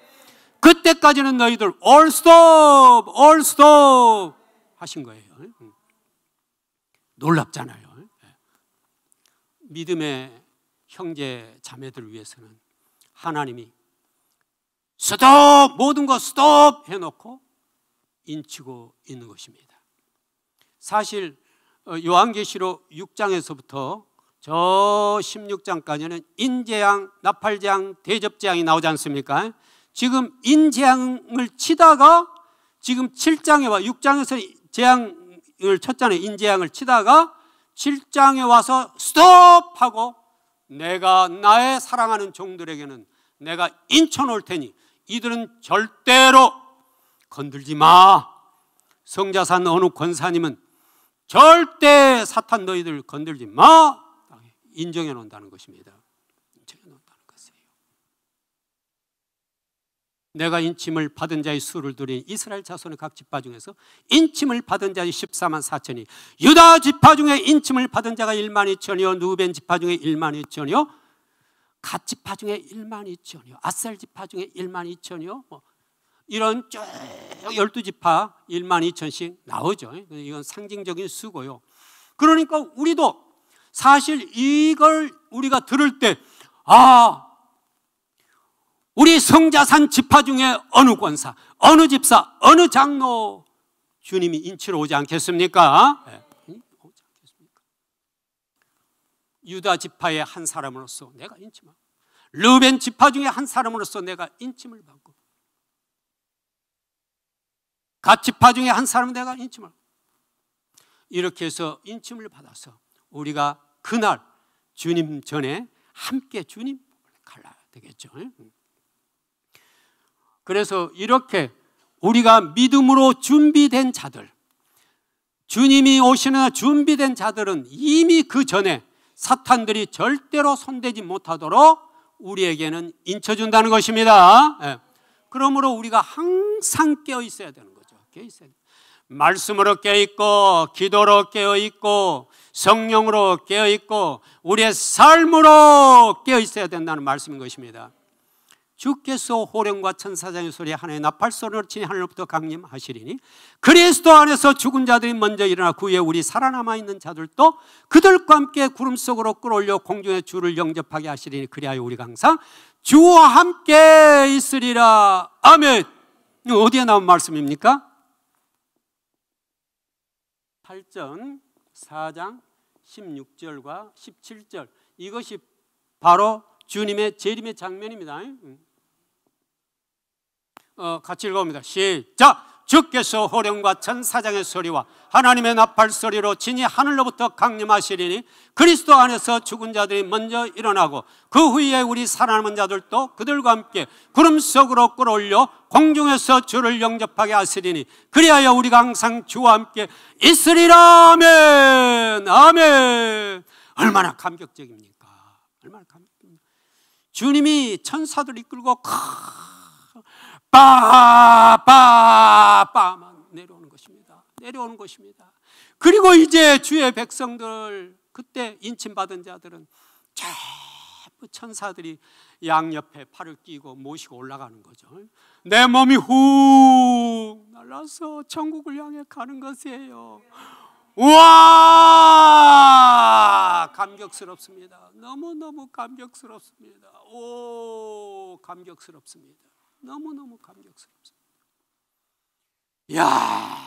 그때까지는 너희들 all stop, all stop 하신 거예요. 놀랍잖아요. 믿음의 형제 자매들을 위해서는 하나님이 스톱, 모든 거 스톱 해놓고 인치고 있는 것입니다. 사실 요한계시록 6장에서부터 저 16장까지는 인재앙, 나팔재앙, 대접재앙이 나오지 않습니까? 지금 인재앙을 치다가 지금 7장에 와 6장에서 재앙을 쳤잖아요. 인재앙을 치다가 7장에 와서 스톱하고 내가 나의 사랑하는 종들에게는 내가 인쳐놓을 테니 이들은 절대로 건들지 마. 성자산 어느 권사님은 절대 사탄 너희들 건들지 마. 인정해 놓는다는 것입니다. 인정해 놓는다는 것이에요. 내가 인침을 받은 자의 수를 들인 이스라엘 자손의 각 지파 중에서 인침을 받은 자의 14만 4천이 유다 지파 중에 인침을 받은 자가 1만 2천이요 누벤 지파 중에 1만 2천이요 갓 지파 중에 1만 2천이요 아셀 지파 중에 1만 2천이요 뭐 이런 쭉 12지파 1만 2천씩 나오죠. 이건 상징적인 수고요. 그러니까 우리도 사실 이걸 우리가 들을 때 우리 성자산 지파 중에 어느 권사, 어느 집사, 어느 장로 주님이 인치러 오지 않겠습니까? 오지 않겠습니까? 유다 지파의 한 사람으로서 내가 인침을, 르벤 지파 중에 한 사람으로서 내가 인침을 받고, 갓 지파 중에 한 사람은 내가 인침을, 이렇게 해서 인침을 받아서 우리가 그날 주님 전에 함께 주님 갈라야 되겠죠. 그래서 이렇게 우리가 믿음으로 준비된 자들, 주님이 오시는 준비된 자들은 이미 그 전에 사탄들이 절대로 손대지 못하도록 우리에게는 인쳐준다는 것입니다. 그러므로 우리가 항상 깨어 있어야 되는 거죠. 깨어 있어야 돼요. 말씀으로 깨어있고 기도로 깨어있고 성령으로 깨어있고 우리의 삶으로 깨어있어야 된다는 말씀인 것입니다. 주께서 호령과 천사장의 소리 하나의 나팔 소리로 치니 하늘로부터 강림하시리니 그리스도 안에서 죽은 자들이 먼저 일어나 그 후에 우리 살아남아있는 자들도 그들과 함께 구름 속으로 끌어올려 공중의 주를 영접하게 하시리니 그리하여 우리가 항상 주와 함께 있으리라. 아멘. 어디에 나온 말씀입니까? 8전 4장 16절과 17절, 이것이 바로 주님의 재림의 장면입니다. 같이 읽어봅니다. 시작. 주께서 호령과 천사장의 소리와 하나님의 나팔 소리로 진이 하늘로부터 강림하시리니 그리스도 안에서 죽은 자들이 먼저 일어나고 그 후에 우리 살아남은 자들도 그들과 함께 구름 속으로 끌어올려 공중에서 주를 영접하게 하시리니 그리하여 우리가 항상 주와 함께 있으리라. 아멘. 아멘. 얼마나 감격적입니까? 얼마나 감격입니까? 주님이 천사들 이끌고 빠빠빠만 내려오는 것입니다. 내려오는 것입니다. 그리고 이제 주의 백성들 그때 인침받은 자들은 전부 천사들이 양옆에 팔을 끼고 모시고 올라가는 거죠. 내 몸이 훅 날아서 천국을 향해 가는 것이에요. 우와, 감격스럽습니다. 너무너무 감격스럽습니다. 오, 감격스럽습니다. 너무너무 감격스럽습니다. 야,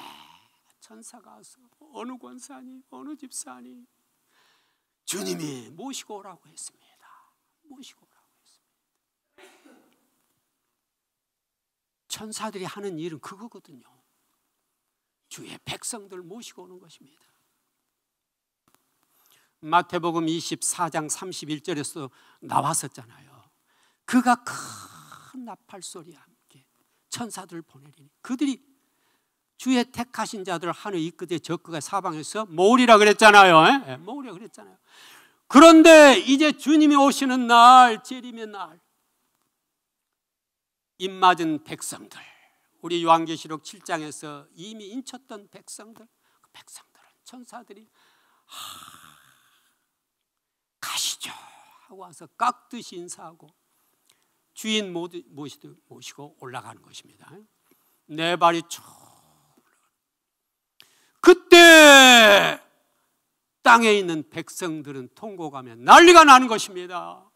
천사가 와서 어느 권사니 어느 집사니 주님이 모시고 오라고 했습니다. 모시고 오라고 했습니다. 천사들이 하는 일은 그거거든요. 주의 백성들 모시고 오는 것입니다. 마태복음 24장 31절에서 나왔었잖아요. 그가 큰 나팔 소리와 함께 천사들을 보내리니 그들이 주의 택하신 자들 하늘 이끝에 적그가 사방에서 모으리라 그랬잖아요. 모으리라 그랬잖아요. 그런데 이제 주님이 오시는 날, 재림의 날, 입맞은 백성들, 우리 요한계시록 7장에서 이미 인쳤던 백성들, 그 백성들은 천사들이 가시죠 하고 와서 깍듯이 인사하고 주인 모시고 올라가는 것입니다. 네 발이 쭉 그때 땅에 있는 백성들은 통곡하며 난리가 나는 것입니다.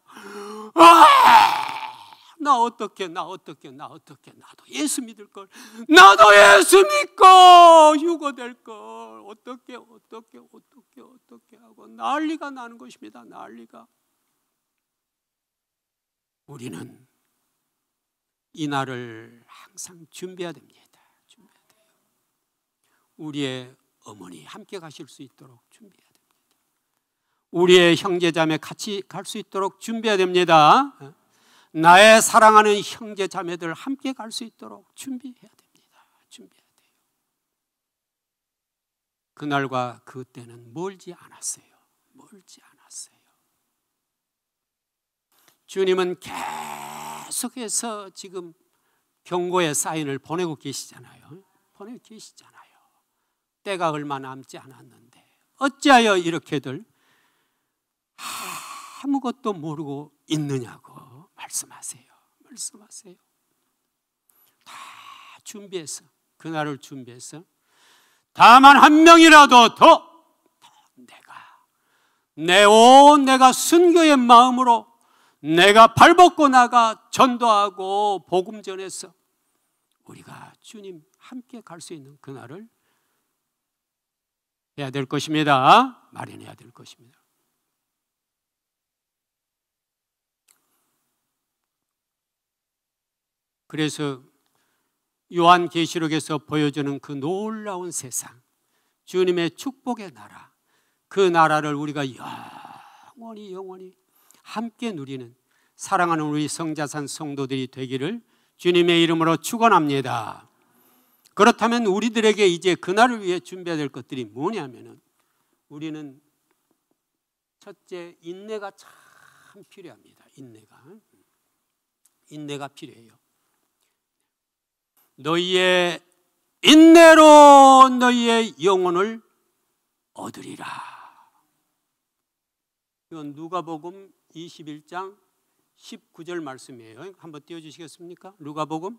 나 어떻게 나도 예수 믿을 걸, 나도 예수 믿고 휴거될 걸 어떻게 하고 난리가 나는 것입니다. 난리가. 우리는 이 날을 항상 준비해야 됩니다. 우리의 어머니 함께 가실 수 있도록 준비해야 됩니다. 우리의 형제자매 같이 갈 수 있도록 준비해야 됩니다. 나의 사랑하는 형제자매들 함께 갈 수 있도록 준비해야 됩니다. 준비해야 돼요. 그날과 그때는 멀지 않았어요. 멀지 않았어요. 주님은 계속해서 지금 경고의 사인을 보내고 계시잖아요. 보내고 계시잖아요. 때가 얼마 남지 않았는데 어찌하여 이렇게들 아무것도 모르고 있느냐고 말씀하세요. 말씀하세요. 다 준비해서, 그날을 준비해서 다만 한 명이라도 더 내가 순교의 마음으로 내가 발벗고 나가 전도하고 복음 전해서 우리가 주님 함께 갈 수 있는 그날을 해야 될 것입니다. 마련해야 될 것입니다. 그래서 요한계시록에서 보여주는 그 놀라운 세상, 주님의 축복의 나라, 그 나라를 우리가 영원히 함께 누리는 사랑하는 우리 성자산 성도들이 되기를 주님의 이름으로 축원합니다. 그렇다면 우리들에게 이제 그날을 위해 준비해야 될 것들이 뭐냐면은, 우리는 첫째, 인내가 참 필요합니다. 인내가 필요해요. 너희의 인내로 너희의 영혼을 얻으리라. 이건 누가복음 21장 19절 말씀이에요. 한번 띄워주시겠습니까? 누가복음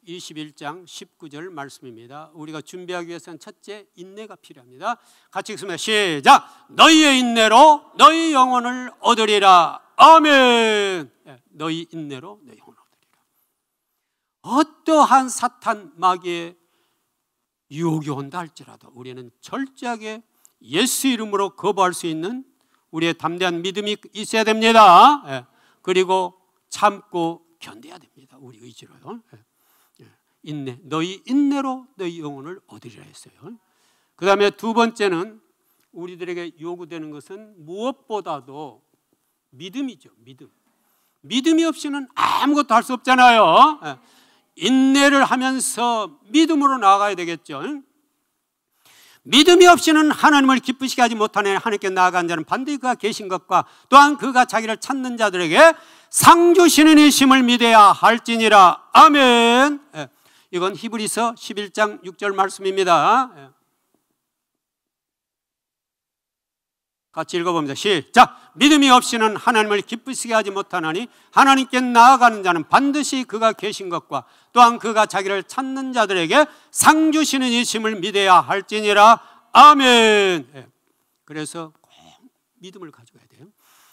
21장 19절 말씀입니다. 우리가 준비하기 위해서는 첫째, 인내가 필요합니다. 같이 읽습니다. 시작! 너희의 인내로 너희 영혼을 얻으리라. 아멘. 너희 인내로 너희 영혼을 얻으리라. 어떠한 사탄 마귀의 유혹이 온다 할지라도 우리는 철저하게 예수 이름으로 거부할 수 있는 우리의 담대한 믿음이 있어야 됩니다. 그리고 참고 견뎌야 됩니다. 우리 의지로요. 인내, 너희 인내로 너희 영혼을 얻으리라 했어요. 그 다음에 두 번째는 우리들에게 요구되는 것은 무엇보다도 믿음이죠. 믿음이 없이는 아무것도 할 수 없잖아요. 인내를 하면서 믿음으로 나아가야 되겠죠. 믿음이 없이는 하나님을 기쁘시게 하지 못하는 하나님께 나아간 자는 반드시 그가 계신 것과 또한 그가 자기를 찾는 자들에게 상 주시는 이심을 믿어야 할지니라. 아멘. 이건 히브리서 11장 6절 말씀입니다. 같이 읽어봅니다. 시작. 믿음이 없이는 하나님을 기쁘시게 하지 못하나니 하나님께 나아가는 자는 반드시 그가 계신 것과 또한 그가 자기를 찾는 자들에게 상 주시는 이심을 믿어야 할지니라. 아멘. 그래서 꼭 믿음을 가져야 돼요.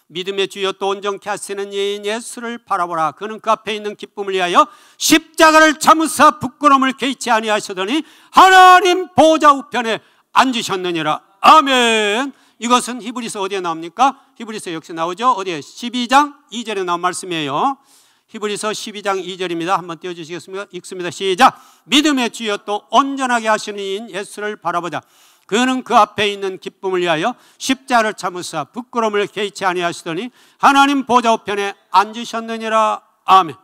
믿음의 주여 또 온전케 하시는 예인 예수를 바라보라. 그는 그 앞에 있는 기쁨을 위하여 십자가를 참으사 부끄러움을 개의치 아니하시더니 하나님 보좌 우편에 앉으셨느니라. 아멘. 이것은 히브리서 어디에 나옵니까? 히브리서 역시 나오죠. 어디에? 12장 2절에 나온 말씀이에요. 히브리서 12장 2절입니다. 한번 띄워주시겠습니까? 읽습니다. 시작. 믿음의 주여 또 온전하게 하시는 이인 예수를 바라보자. 그는 그 앞에 있는 기쁨을 위하여 십자가를 참으사 부끄러움을 개의치 아니하시더니 하나님 보좌 우편에 앉으셨느니라. 아멘.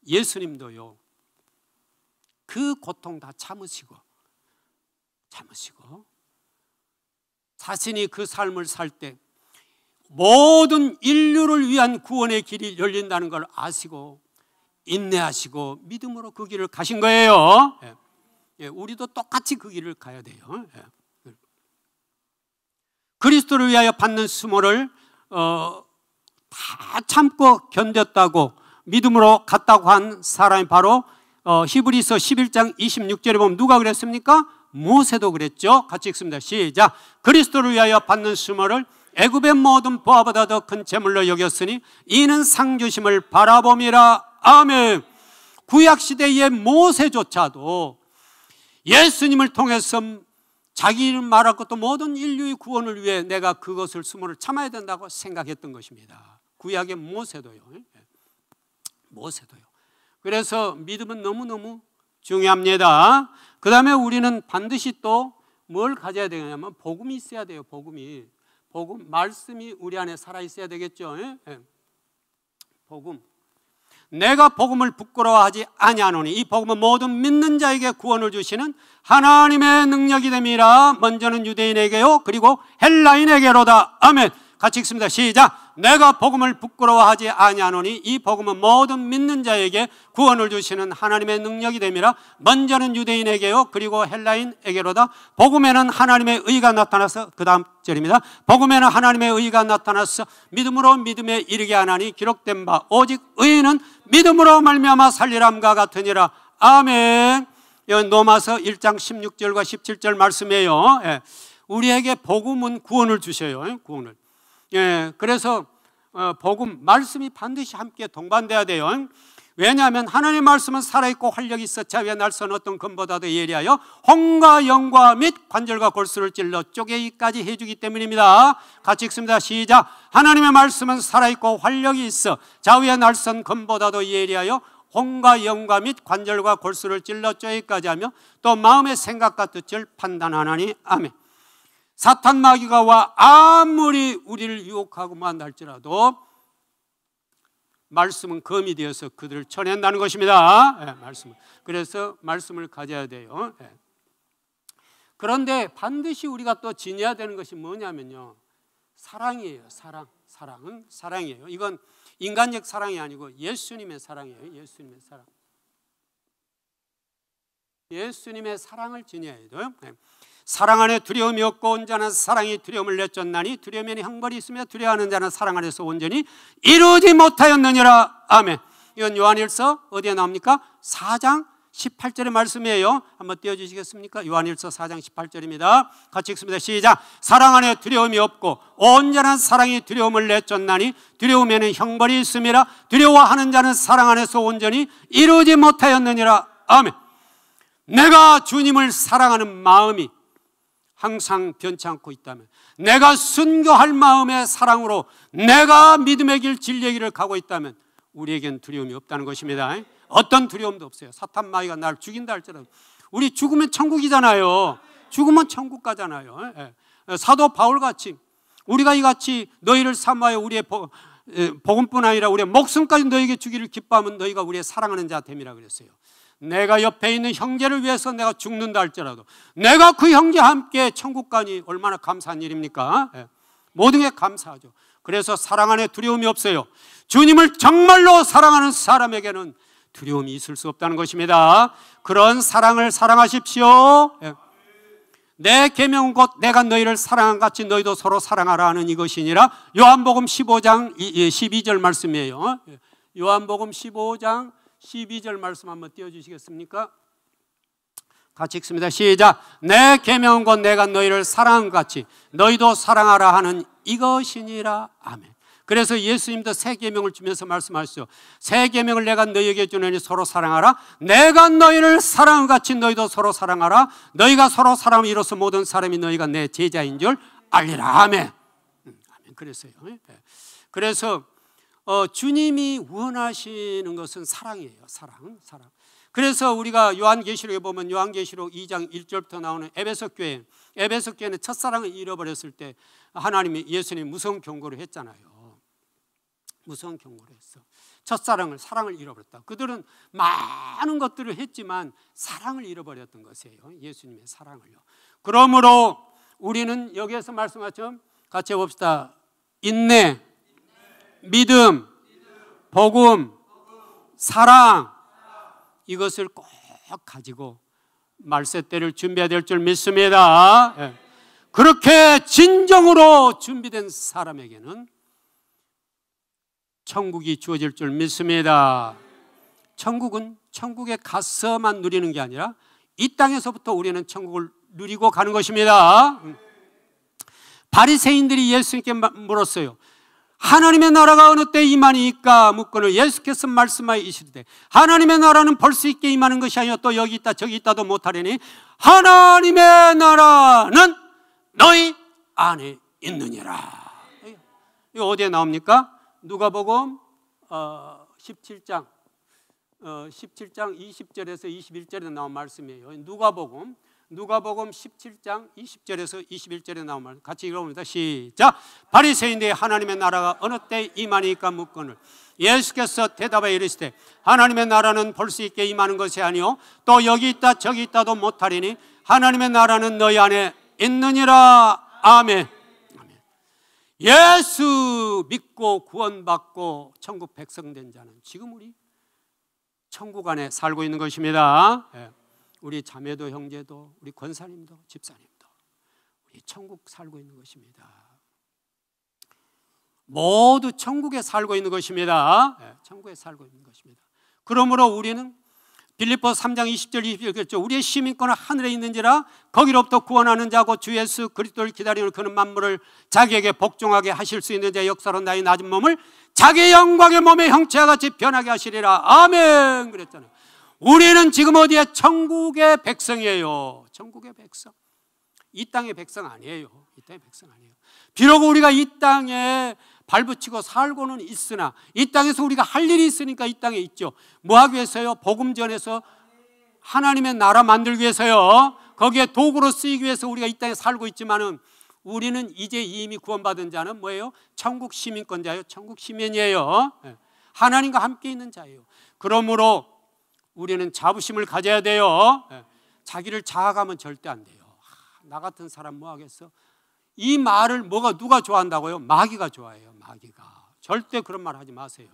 예수님도요, 그 고통 다 참으시고 자신이 그 삶을 살 때 모든 인류를 위한 구원의 길이 열린다는 걸 아시고 인내하시고 믿음으로 그 길을 가신 거예요. 우리도 똑같이 그 길을 가야 돼요. 그리스도를 위하여 받는 수모를 다 참고 견뎠다고 믿음으로 갔다고 한 사람이 바로 히브리서 11장 26절에 보면 누가 그랬습니까? 모세도 그랬죠. 같이 읽습니다. 시작. 그리스도를 위하여 받는 수모를 애굽의 모든 보화보다 더 큰 재물로 여겼으니 이는 상 주심을 바라봄이라. 아멘. 구약시대의 모세조차도 예수님을 통해서 자기 이름 말할 것도 모든 인류의 구원을 위해 내가 그것을 수모를 참아야 된다고 생각했던 것입니다. 구약의 모세도요. 그래서 믿음은 너무너무 중요합니다. 그 다음에 우리는 반드시 또 뭘 가져야 되냐면 복음이 있어야 돼요. 복음, 말씀이 우리 안에 살아있어야 되겠죠. 복음. 내가 복음을 부끄러워하지 아니하노니 이 복음은 모든 믿는 자에게 구원을 주시는 하나님의 능력이 됨이라. 먼저는 유대인에게요 그리고 헬라인에게로다. 아멘. 같이 읽습니다. 시작. 내가 복음을 부끄러워하지 아니하노니 이 복음은 모든 믿는 자에게 구원을 주시는 하나님의 능력이 됨이라. 먼저는 유대인에게요 그리고 헬라인에게로다. 복음에는 하나님의 의가 나타나서, 그 다음 절입니다. 복음에는 하나님의 의가 나타나서 믿음으로 믿음에 이르게 하나니 기록된 바 오직 의인은 믿음으로 말미암아 살리람과 같으니라. 아멘. 로마서 1장 16절과 17절 말씀이에요. 우리에게 복음은 구원을 주셔요. 구원을. 그래서 복음, 말씀이 반드시 함께 동반돼야 돼요. 왜냐하면 하나님의 말씀은 살아있고 활력이 있어 자위에 날선 어떤 검보다도 예리하여 혼과 영과 및 관절과 골수를 찔러 쪼개기까지 해주기 때문입니다. 같이 읽습니다. 시작. 하나님의 말씀은 살아있고 활력이 있어 자위에 날선 검보다도 예리하여 혼과 영과 및 관절과 골수를 찔러 쪼개기까지 하며 또 마음의 생각과 뜻을 판단하나니. 아멘. 사탄 마귀가 와 아무리 우리를 유혹하고만 할지라도 말씀은 검이 되어서 그들을 쳐낸다는 것입니다. 말씀은. 그래서 말씀을 가져야 돼요. 그런데 반드시 우리가 또 지녀야 되는 것이 뭐냐면요, 사랑이에요. 사랑은 사랑이에요. 이건 인간적 사랑이 아니고 예수님의 사랑이에요. 예수님의 사랑. 예수님의 사랑을 지녀야 돼요. 사랑 안에 두려움이 없고 온전한 사랑이 두려움을 내쫓나니 두려움에는 형벌이 있으며 두려워하는 자는 사랑 안에서 온전히 이루지 못하였느니라. 아멘. 이건 요한일서 어디에 나옵니까? 4장 18절의 말씀이에요. 한번 띄워주시겠습니까? 요한일서 4장 18절입니다. 같이 읽습니다. 시작. 사랑 안에 두려움이 없고 온전한 사랑이 두려움을 내쫓나니 두려움에는 형벌이 있음이라. 두려워하는 자는 사랑 안에서 온전히 이루지 못하였느니라. 아멘. 내가 주님을 사랑하는 마음이 항상 변치 않고 있다면, 내가 순교할 마음의 사랑으로 내가 믿음의 길 진리의 길을 가고 있다면 우리에겐 두려움이 없다는 것입니다. 어떤 두려움도 없어요. 사탄 마귀가 나를 죽인다 할지라도 우리 죽으면 천국이잖아요. 죽으면 천국 가잖아요. 사도 바울같이 우리가 이같이 너희를 사모하여 우리의 복음뿐 아니라 우리의 목숨까지 너희에게 주기를 기뻐하면 너희가 우리의 사랑하는 자 됨이라 그랬어요. 내가 옆에 있는 형제를 위해서 내가 죽는다 할지라도 내가 그 형제와 함께 천국 가니 얼마나 감사한 일입니까? 모든 게 감사하죠. 그래서 사랑 안에 두려움이 없어요. 주님을 정말로 사랑하는 사람에게는 두려움이 있을 수 없다는 것입니다. 그런 사랑을 사랑하십시오. 내 계명은 곧 내가 너희를 사랑한 같이 너희도 서로 사랑하라 하는 이것이니라. 요한복음 15장 12절 말씀이에요. 요한복음 15장 12절 말씀 한번 띄워주시겠습니까? 같이 읽습니다. 시작. 내 계명은 곧 내가 너희를 사랑한 같이 너희도 사랑하라 하는 이것이니라. 아멘. 그래서 예수님도 새 계명을 주면서 말씀하시죠. 새 계명을 내가 너희에게 주노니 서로 사랑하라. 내가 너희를 사랑한 같이 너희도 서로 사랑하라. 너희가 서로 사랑하면 이로써 모든 사람이 너희가 내 제자인 줄 알리라. 아멘. 아멘. 그래서 주님이 원하시는 것은 사랑이에요. 사랑. 그래서 우리가 요한계시록에 보면 요한계시록 2장 1절부터 나오는 에베소 교회는 첫사랑을 잃어버렸을 때 하나님이 예수님이 무서운 경고를 했잖아요. 무서운 경고를 했어. 사랑을 잃어버렸다. 그들은 많은 것들을 했지만 사랑을 잃어버렸던 것이에요. 예수님의 사랑을요. 그러므로 우리는 여기에서 말씀하죠. 같이 해봅시다. 인내, 믿음, 복음, 사랑, 이것을 꼭 가지고 말세 때를 준비해야 될 줄 믿습니다. 그렇게 진정으로 준비된 사람에게는 천국이 주어질 줄 믿습니다. 천국은 천국에 가서만 누리는 게 아니라 이 땅에서부터 우리는 천국을 누리고 가는 것입니다. 바리새인들이 예수님께 물었어요. 하나님의 나라가 어느 때 임하니까 묻거늘 예수께서 말씀하여 이르시되 하나님의 나라는 볼 수 있게 임하는 것이 아니요 또 여기 있다 저기 있다도 못하려니 하나님의 나라는 너희 안에 있느니라. 이거 어디에 나옵니까? 누가복음 17장 20절에서 21절에 나온 말씀이에요. 누가복음 17장 20절에서 21절에 나온 말씀 같이 읽어봅니다. 시작. 바리새인들이 하나님의 나라가 어느 때 임하니까 묻거늘 예수께서 대답하여 이르시되 하나님의 나라는 볼 수 있게 임하는 것이 아니요 또 여기 있다 저기 있다도 못하리니 하나님의 나라는 너희 안에 있느니라. 아멘. 예수 믿고 구원받고 천국 백성 된 자는 지금 우리 천국 안에 살고 있는 것입니다. 우리 자매도 형제도 우리 권사님도 집사님도 우리 천국 살고 있는 것입니다. 모두 천국에 살고 있는 것입니다. 천국에 살고 있는 것입니다. 그러므로 우리는 빌립보 3장 20절 21절 그랬죠. 우리의 시민권은 하늘에 있는지라 거기로부터 구원하는 자고 주 예수 그리스도를 기다리는 그는 만물을 자기에게 복종하게 하실 수 있는 자의 역사로 나의 낮은 몸을 자기의 영광의 몸의 형체와 같이 변하게 하시리라. 아멘. 그랬잖아요. 우리는 지금 어디에? 천국의 백성이에요. 천국의 백성. 이 땅의 백성 아니에요. 이 땅의 백성 아니에요. 비록 우리가 이 땅에 발붙이고 살고는 있으나 이 땅에서 우리가 할 일이 있으니까 이 땅에 있죠. 뭐 하기 위해서요? 복음 전해서 하나님의 나라 만들기 위해서요. 거기에 도구로 쓰이기 위해서 우리가 이 땅에 살고 있지만은 우리는 이제 이미 구원받은 자는 뭐예요? 천국 시민권자예요. 천국 시민이에요. 하나님과 함께 있는 자예요. 그러므로 우리는 자부심을 가져야 돼요. 자기를 자학하면 절대 안 돼요. 나 같은 사람 뭐 하겠어? 이 말을 누가 좋아한다고요? 마귀가 좋아해요. 마귀가. 절대 그런 말 하지 마세요.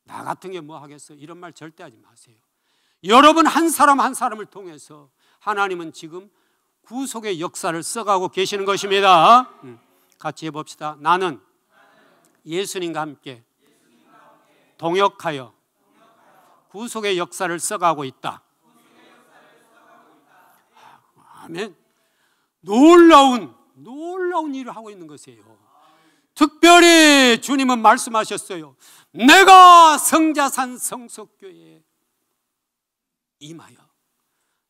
나 같은 게 뭐 하겠어? 이런 말 절대 하지 마세요. 여러분 한 사람 한 사람을 통해서 하나님은 지금 구속의 역사를 써가고 계시는 것입니다. 같이 해봅시다. 나는 예수님과 함께 동역하여 구속의 역사를 써가고 있다. 아멘. 놀라운 일을 하고 있는 것이에요. 특별히 주님은 말씀하셨어요. 내가 성자산 성속교회에 임하여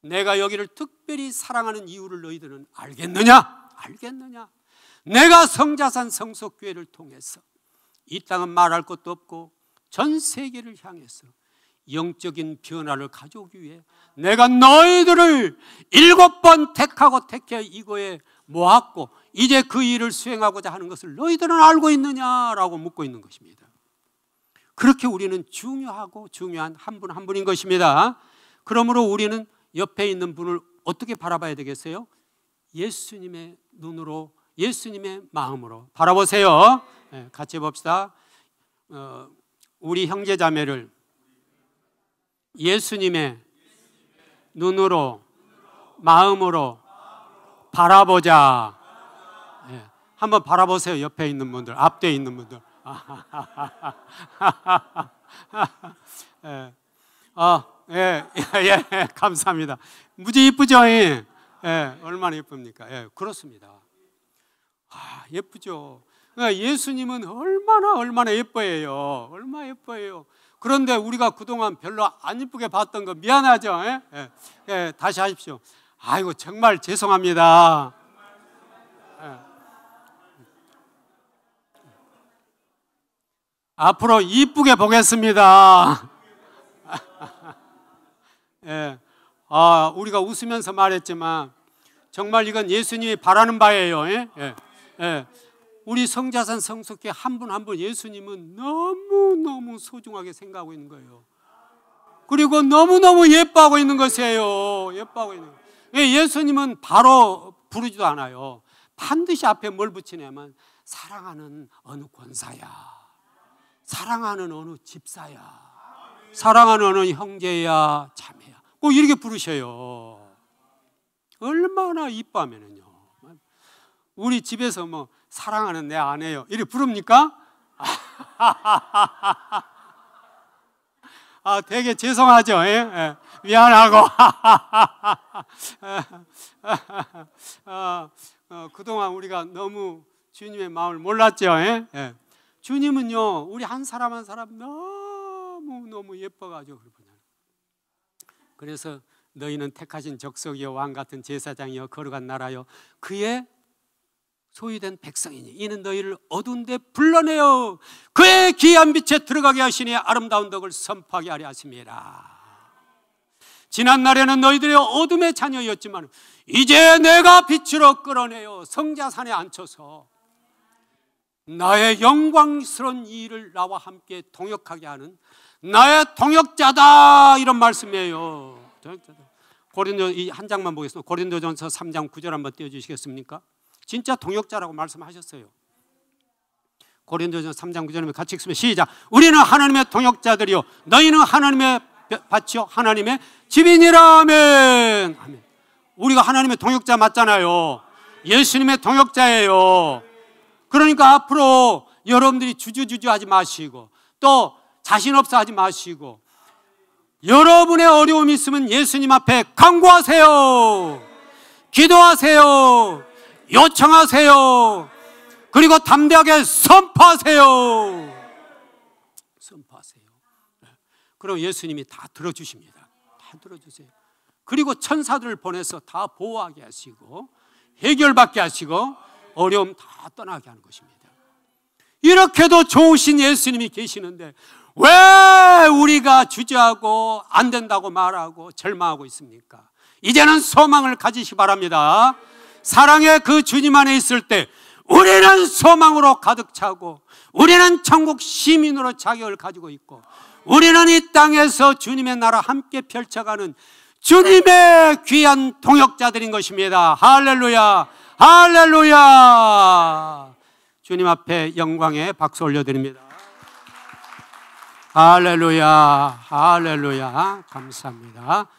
내가 여기를 특별히 사랑하는 이유를 너희들은 알겠느냐? 내가 성자산 성속교회를 통해서 이 땅은 말할 것도 없고 전 세계를 향해서 영적인 변화를 가져오기 위해 내가 너희들을 7번 택해 이거에 모았고 이제 그 일을 수행하고자 하는 것을 너희들은 알고 있느냐라고 묻고 있는 것입니다. 그렇게 우리는 중요한 한 분 한 분인 것입니다. 그러므로 우리는 옆에 있는 분을 어떻게 바라봐야 되겠어요? 예수님의 눈으로, 예수님의 마음으로 바라보세요. 같이 봅시다. 우리 형제자매를 예수님의 눈으로, 마음으로 바라보자. 예. 한번 바라보세요. 옆에 있는 분들, 앞뒤에 있는 분들. 예. 예, 감사합니다. 무지 이쁘죠? 예, 얼마나 예쁩니까? 예, 그렇습니다. 예쁘죠. 그러니까 예수님은 얼마나 예뻐해요. 얼마나 예뻐해요. 그런데 우리가 그동안 별로 안 예쁘게 봤던 거 미안하죠? 예, 다시 하십시오. 아이고, 정말 죄송합니다. 예. 앞으로 이쁘게 보겠습니다. 예. 우리가 웃으면서 말했지만 정말 이건 예수님이 바라는 바예요. 예? 예. 우리 성자산 성숙회 한 분 한 분 예수님은 너무너무 소중하게 생각하고 있는 거예요. 그리고 너무너무 예뻐하고 있는 것이에요. 예뻐하고 있는 거예요. 예수님은 바로 부르지도 않아요. 반드시 앞에 뭘 붙이냐면 사랑하는 어느 권사야, 사랑하는 어느 집사야, 사랑하는 어느 형제야, 자매야, 꼭 이렇게 부르셔요. 얼마나 이뻐하면은요. 우리 집에서 뭐 사랑하는 내 아내요 이렇게 부릅니까? 되게 죄송하죠. 예? 미안하고. 그동안 우리가 너무 주님의 마음을 몰랐죠. 예? 주님은요, 우리 한 사람 한 사람 너무 예뻐가지고 그러거든요. 그래서 너희는 택하신 적석이요 왕 같은 제사장이요 거룩한 나라요 그의 소유된 백성이니 이는 너희를 어두운 데 불러내어 그의 귀한 빛에 들어가게 하시니 아름다운 덕을 선포하게 하려 하심이라. 지난 날에는 너희들이 어둠의 자녀였지만 이제 내가 빛으로 끌어내어 성자산에 앉혀서 나의 영광스러운 일을 나와 함께 동역하게 하는 나의 동역자다, 이런 말씀이에요. 고린도 이 한 장만 보겠습니다. 고린도전서 3장 9절 한번 띄워주시겠습니까? 진짜 동역자라고 말씀하셨어요. 고린도전서 3장 9절에 같이 읽으면 시작. 우리는 하나님의 동역자들이요 너희는 하나님의 밭이요 하나님의 집이니라. 아멘. 아멘. 우리가 하나님의 동역자 맞잖아요. 예수님의 동역자예요. 그러니까 앞으로 여러분들이 주저주저 하지 마시고 또 자신 없어 하지 마시고 여러분의 어려움이 있으면 예수님 앞에 간구하세요. 기도하세요. 요청하세요. 그리고 담대하게 선포하세요. 선포하세요. 그럼 예수님이 다 들어주십니다. 다 들어주세요. 그리고 천사들을 보내서 다 보호하게 하시고 해결받게 하시고 어려움 다 떠나게 하는 것입니다. 이렇게도 좋으신 예수님이 계시는데 왜 우리가 주저하고 안 된다고 말하고 절망하고 있습니까? 이제는 소망을 가지시기 바랍니다. 사랑의 그 주님 안에 있을 때 우리는 소망으로 가득 차고 우리는 천국 시민으로 자격을 가지고 있고 우리는 이 땅에서 주님의 나라 함께 펼쳐가는 주님의 귀한 동역자들인 것입니다. 할렐루야, 할렐루야. 주님 앞에 영광의 박수 올려드립니다. 할렐루야, 할렐루야. 감사합니다.